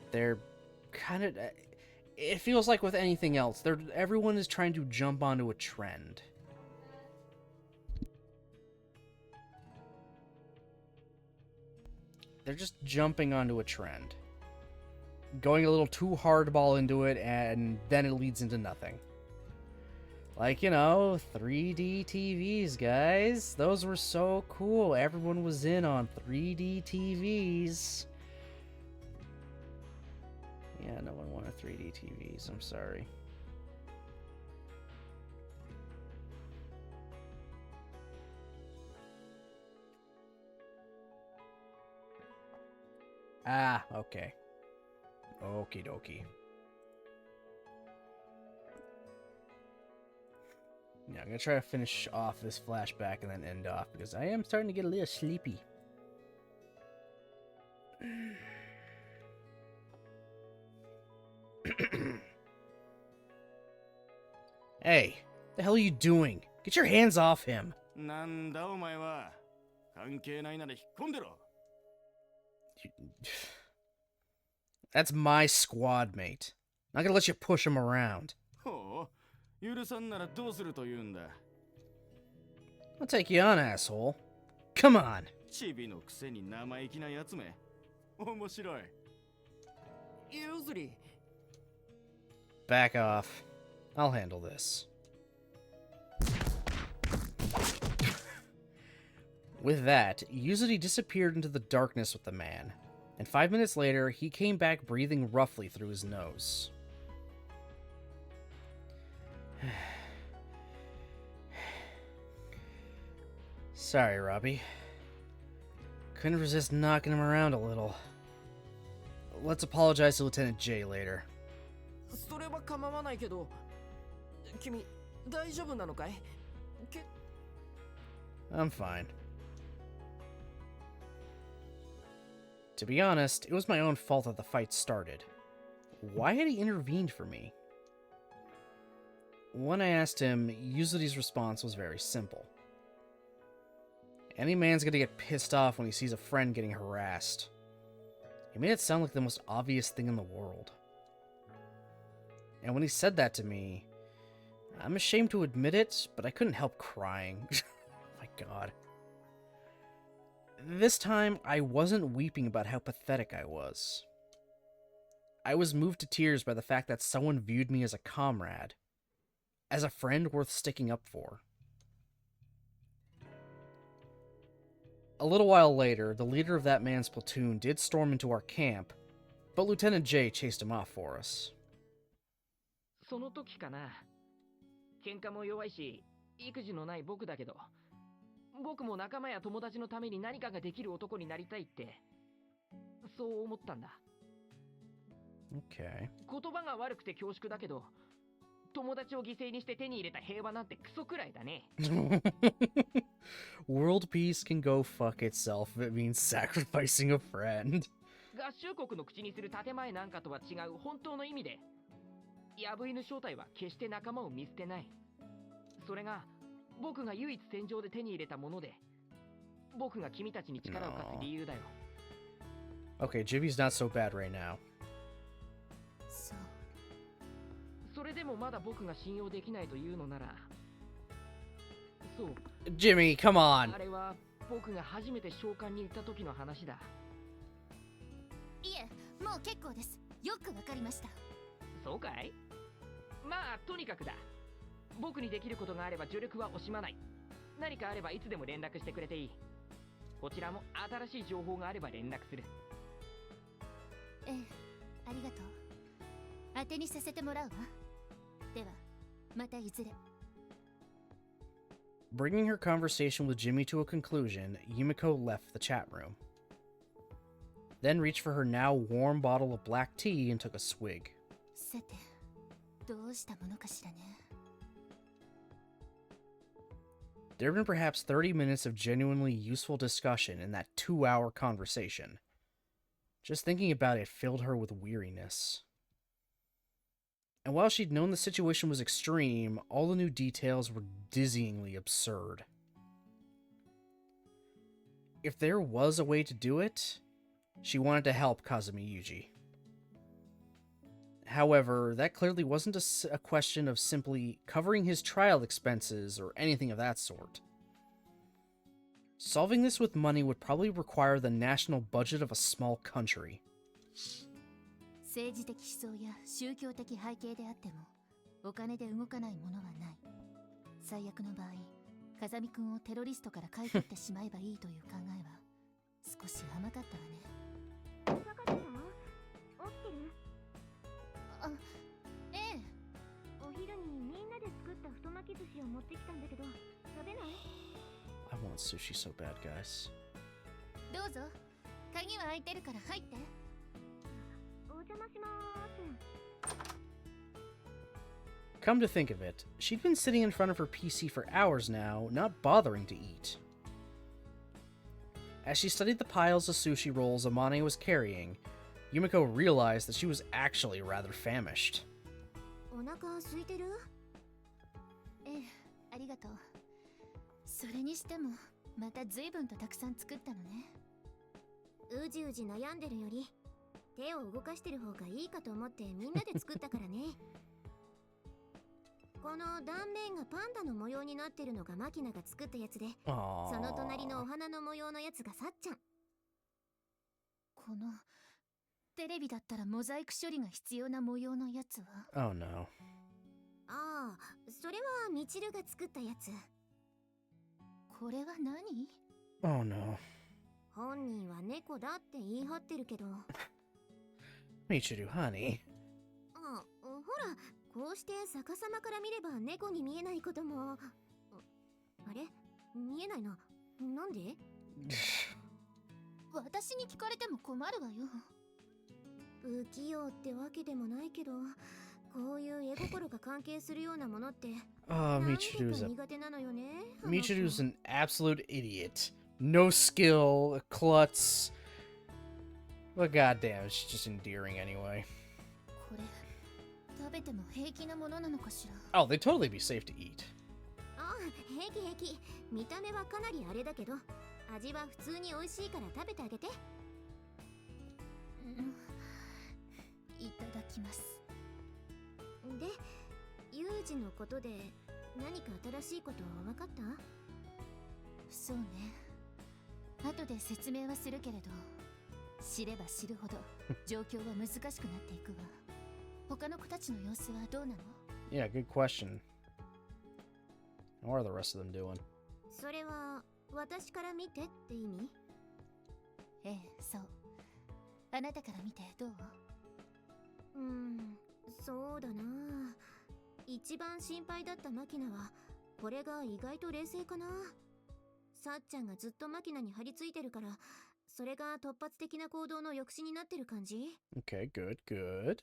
A: They're kind of... It feels like with anything else, everyone is trying to jump onto a trend. They're just jumping onto a trend. Going a little too hardball into it, and then it leads into nothing. Like, 3D TVs, guys. Those were so cool. Everyone was in on 3D TVs. Yeah, no one wanted 3D TVs. I'm sorry. Ah, okay. Okie dokie. Yeah, I'm gonna try to finish off this flashback and then end off, because I am starting to get a little sleepy. Hey, the hell are you doing? Get your hands off him.
D: なんだお前は。関係ないなら引っ込んでろ。
A: That's my squad mate. Not gonna let you push him around.
D: ほう、許さんならどうすると言うんだ。
A: I'll take you on, asshole. Come on.
D: チビのくせに生意気なやつめ。面白い。
F: ゆずり。
A: Back off. I'll handle this. With that, Yuzuri disappeared into the darkness with the man, and 5 minutes later, he came back breathing roughly through his nose. Sorry, Robbie. Couldn't resist knocking him around a little. Let's apologize to Lieutenant J later.
F: それは構わないけど、君大丈夫なのかい
A: ？I'm fine. To be honest, it was my own fault that the fight started. Why had he intervened for me? When I asked him, Yuzuri's response was very simple. Any man's gonna get pissed off when he sees a friend getting harassed. He made it sound like the most obvious thing in the world. And when he said that to me, I'm ashamed to admit it, but I couldn't help crying. My God. This time, I wasn't weeping about how pathetic I was. I was moved to tears by the fact that someone viewed me as a comrade, as a friend worth sticking up for. A little while later, the leader of that man's platoon did storm into our camp, but Lieutenant J chased him off for us.
F: その時かな。喧嘩も弱いし、育児のない僕だけど、僕も仲間や友達のために何かができる男になりたいって、そう思ったんだ。
A: Okay.
F: 言葉が悪くて恐縮だけど、友達を犠牲にして手に入れた平和なんてクソくらいだね。
A: World peace can go fuck itself if it means sacrificing a friend.
F: 合衆国の口にする建前なんかとは違う本当の意味で、ヤブ犬正体は決して仲間を見捨てない。それが僕が唯一戦場で手に入れたもので、僕が君たちに力を貸す理由だよ。
A: Okay, Jibby's not so bad right now.
B: そう。
F: それでもまだ僕が信用できないというのなら、そう。
A: Jimmy, come on!
F: あれは僕が初めて召喚に行った時の話だ。
C: いえ、もう結構です。よくわかりました。
F: そうかい？まあ、とにかくだ。僕にできることがあれば助力は惜しまない。何かあればいつでも連絡してくれていい。こちらも新しい情報があれば連絡する。
C: ええ、ありがとう。当てにさせてもらうわ。では、またいずれ。
A: Bringing her conversation with Jimmy to a conclusion, Yumiko left the chat room. Then reached for her now warm bottle of black tea and took a swig.
C: さて、どうしたものかしらね。
A: There had been perhaps 30 minutes of genuinely useful discussion in that 2-hour conversation. Just thinking about it filled her with weariness. And while she'd known the situation was extreme, all the new details were dizzyingly absurd. If there was a way to do it, she wanted to help Kazumi Yuji. However, that clearly wasn't a question of simply covering his trial expenses or anything of that sort. Solving this with money would probably require the national budget of a small country.
C: 政治的思想や宗教的背景であっても、お金で動かないものはない。最悪の場合、風見くんをテロリストから買い取ってしまえばいいという考えは、少し甘かったわね。
I: 坂田さん、起きてる？
C: あ、ええ。
I: お昼にみんなで作った太巻き寿司を持ってきたんだけど、食べない？
A: I want sushi so bad, guys.
C: どうぞ。鍵は開いてるから入って。
I: お邪魔しまーす。
A: Come to think of it, she'd been sitting in front of her PC for hours now, not bothering to eat. As she studied the piles of sushi rolls Amane was carrying, Yumiko realized that she was actually rather famished.
C: お腹空いてる？ええ、ありがとう。それにしても、また随分とたくさん作ったのね。
I: うじうじ悩んでるより、手を動かしてる方がいいかと思ってみんなで作ったからね。この断面がパンダの模様になってるのがマキナが作ったやつで、その隣のお花の模様のやつがさっちゃん。
C: このテレビだったらモザイク処理が必要な模様のやつは？
A: Oh no.
I: ああ、それはミチルが作ったやつ。
C: これは何？
A: Oh no.
I: 本人は猫だって言い張ってるけど。
A: Michiru, honey.
I: あ、ほら、こうして逆さまから見れば猫に見えないことも。あれ？見えないな。なんで？
C: 私に聞かれても困るわよ。
I: 不器用ってわけでもないけど、こういう絵心が関係するようなものって
A: Michiru's
I: 苦手なのよね。
A: Michiru's an absolute idiot. No skill, a klutz. But goddamn, she's just endearing anyway.
C: これ食べても平気なものなのかしら。
A: Oh, they'd totally be safe to eat.
I: あ、平気平気。見た目はかなりあれだけど、味は普通に美味しいから食べてあげて。
C: いただきます。
I: で、ユージのことで何か新しいこと分かった？
C: そうね。後で説明はするけれど、知れば知るほど状況は難しくなっていくわ。他の子たちの様子はどうなの？
A: Yeah, good question. What are the rest of them doing?
I: それは私から見てって意味？
J: ええ、そう。あなたから見てどう？
I: そうだな。一番心配だったマキナは、これが意外と冷静かな。さっちゃんがずっとマキナに張り付いてるから、それが突発的な行動の抑止になってる感じ。
A: Okay, good, good.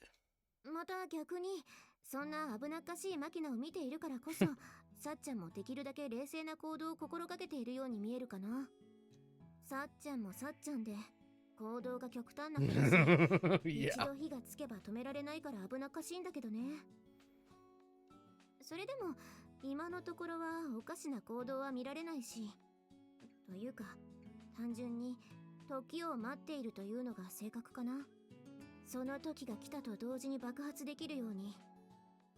I: また逆に、そんな危なっかしいマキナを見ているからこそ、さっちゃんもできるだけ冷静な行動を心がけているように見えるかな。さっちゃんもさっちゃんで、行動が極端な話で、一度火がつけば止められないから危なっかしいんだけどね。それでも、今のところはおかしな行動は見られないし、というか、単純に時を待っているというのが正確かな。その時が来たと同時に爆発できるように、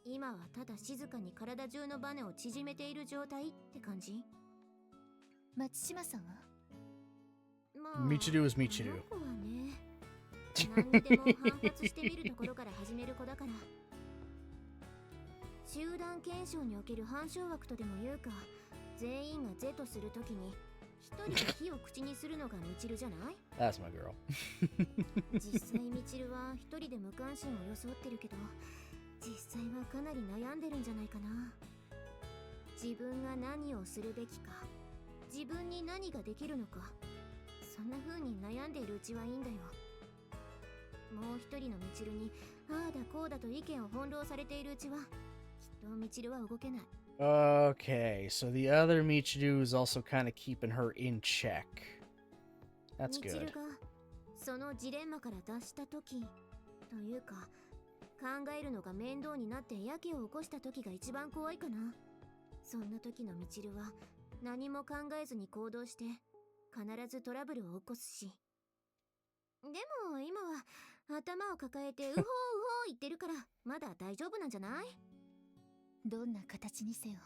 I: 今はただ静かに体中のバネを縮めている状態って感じ。
J: 松島さんは？
I: まあ、
A: Michiru is Michiru。
I: この子はね、何にでも反発してみるところから始める子だから。集団検証における反証枠とでも言うか、全員が是とするときに一人が火を口にするのがミチルじゃない？
A: That's my girl.
I: 実際ミチルは一人で無関心を装ってるけど、実際はかなり悩んでるんじゃないかな。自分が何をするべきか、自分に何ができるのか、そんな風に悩んでいるうちはいいんだよ。もう一人のミチルにああだこうだと意見を翻弄されているうちは、きっとミチルは動けない。
A: Okay, so the other Michiru is also kind of keeping her in check. That's
I: ミチル
A: good.
I: がそのジレンマから脱した時というか、考えるのが面倒になってやけを起こした時が一番怖いかな。そんな時のミチルは何も考えずに行動して必ずトラブルを起こすし。でも今は頭を抱えてうほううほう言ってるからまだ大丈夫なんじゃない？
J: どんな形にせよ、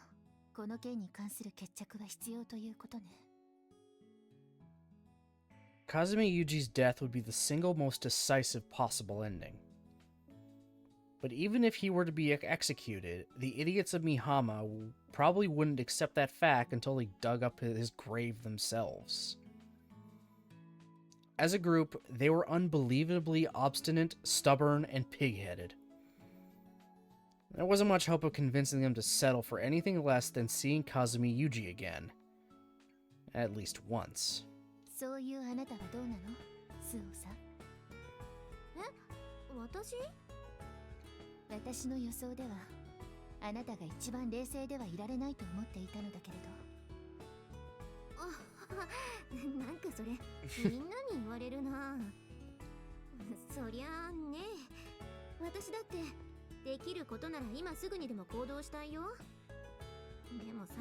J: この件に関する決着は必要ということね。
A: Kazumi Yuji's death would be the single most decisive possible ending. But even if he were to be executed, the idiots of Mihama probably wouldn't accept that fact until they dug up his grave themselves. As a group, they were unbelievably obstinate, stubborn, and pig-headed. There wasn't much hope of convincing them to settle for anything less than seeing Kazumi Yuji again. At least once.
J: そういうあなたはどうなの？スオさん。私の予想では、あなたが一番冷静ではいられないと思っていたのだけれど。
I: なんかそれみんなに言われるな。そりゃあね、私だってできることなら今すぐにでも行動したいよ。でもさ、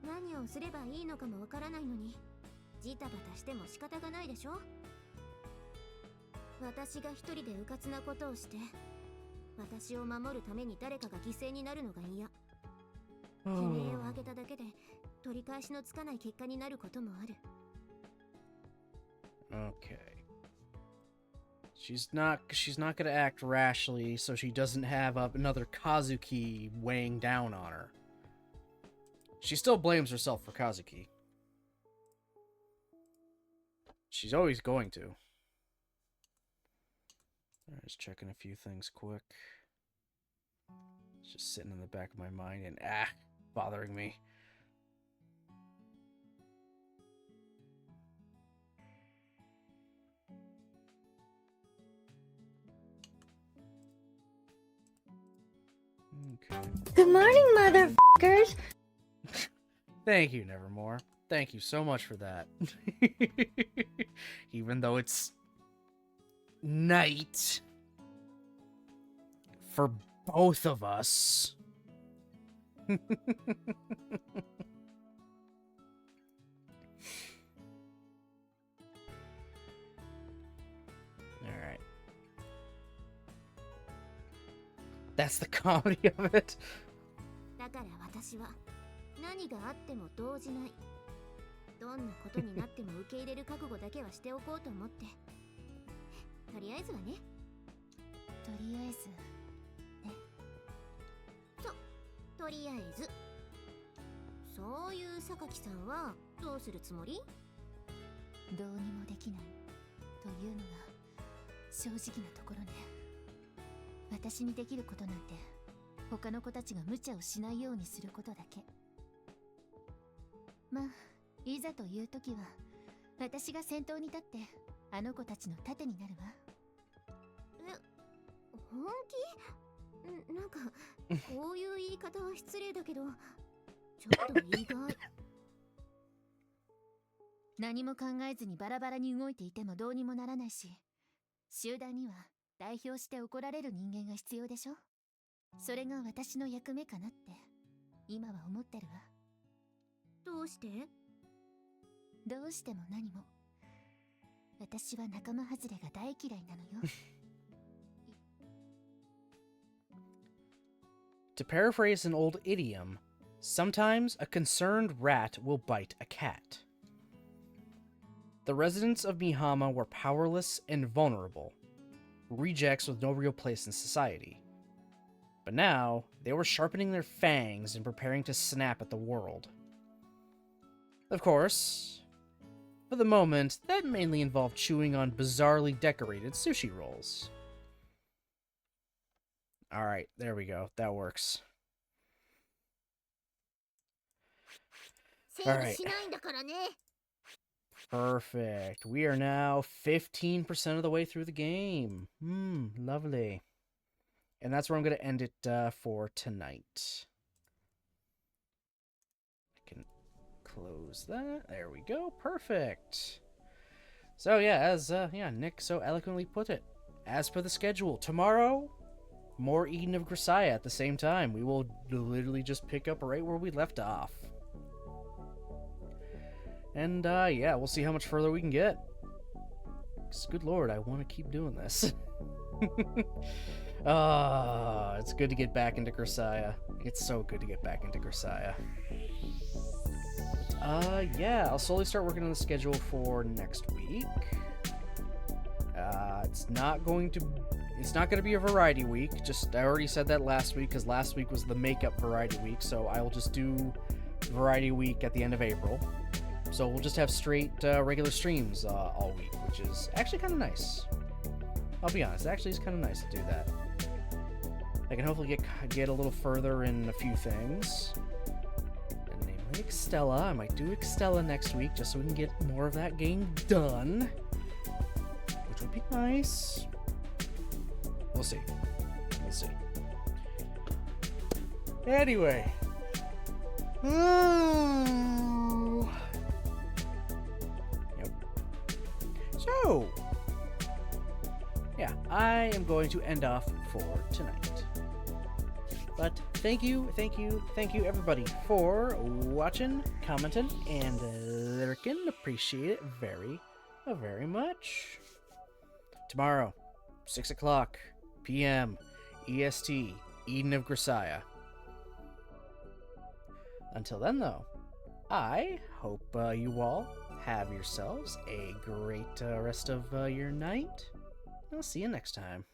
I: 何をすればいいのかもわからないのにジタバタしても仕方がないでしょ。私が一人で迂闊なことをして私を守るために誰かが犠牲になるのが嫌。悲鳴を上げただけで取り返しのつかない結果になることもある。
A: Okay. She's not gonna act rashly, so she doesn't have another Kazuki weighing down on her. She still blames herself for Kazuki. She's always going to. Just checking a few things quick. It's just sitting in the back of my mind and bothering me. Okay.
K: Good morning, motherfuckers!
A: Thank you, Nevermore. Thank you so much for that. Even though it's night for both of us. Alright. That's the comedy of it.
I: だから私は何があっても動じない。どんなことになっても受け入れる覚悟だけはしておこうと思って。とりあえずはね。
J: とりあえずね。
I: とりあえず。そういう榊さんはどうするつもり？
J: どうにもできないというのが正直なところね。私にできることなんて他の子たちが無茶をしないようにすることだけ。まあいざという時は私が先頭に立ってあの子たちの盾になるわ。
I: 本気？なんかこういう言い方は失礼だけどちょっと意外。何も考えずにバラバラに動いていてもどうにもならないし、集団には代表して怒られる人間が必要でしょ。それが私の役目かなって今は思ってるわ。どうして？
J: どうしても何も。私は仲間外れが大嫌いなのよ。
A: To paraphrase an old idiom, sometimes a concerned rat will bite a cat. The residents of Mihama were powerless and vulnerable, rejects with no real place in society. But now, they were sharpening their fangs and preparing to snap at the world. Of course, for the moment, that mainly involved chewing on bizarrely decorated sushi rolls. Alright, there we go. That works. Alright. Perfect. We are now 15% of the way through the game. Lovely. And that's where I'm going to end it for tonight. I can close that. There we go. Perfect. So yeah, as Nick so eloquently put it, as per the schedule, tomorrow, more Eden of Grisaia at the same time. We will literally just pick up right where we left off. And, yeah, we'll see how much further we can get. 'Cause, good lord, I want to keep doing this. It's good to get back into Grisaia. It's so good to get back into Grisaia. Yeah, I'll slowly start working on the schedule for next week. It's not going to be a variety week. I already said that last week, because last week was the makeup variety week, so I will just do variety week at the end of April. So we'll just have straight regular streams all week, which is actually kind of nice. I'll be honest, it actually is kind of nice to do that. I can hopefully get a little further in a few things. And namely Extella. I might do Extella next week just so we can get more of that game done. Which would be nice. We'll see. We'll see. Anyway. So, yeah, I am going to end off for tonight. But thank you, everybody, for watching, commenting, and lurking. Appreciate it very, very much. Tomorrow, 6 o'clock p.m. EST, Eden of Grisaia. Until then, though, I hope you all have yourselves a great rest of your night. I'll see you next time.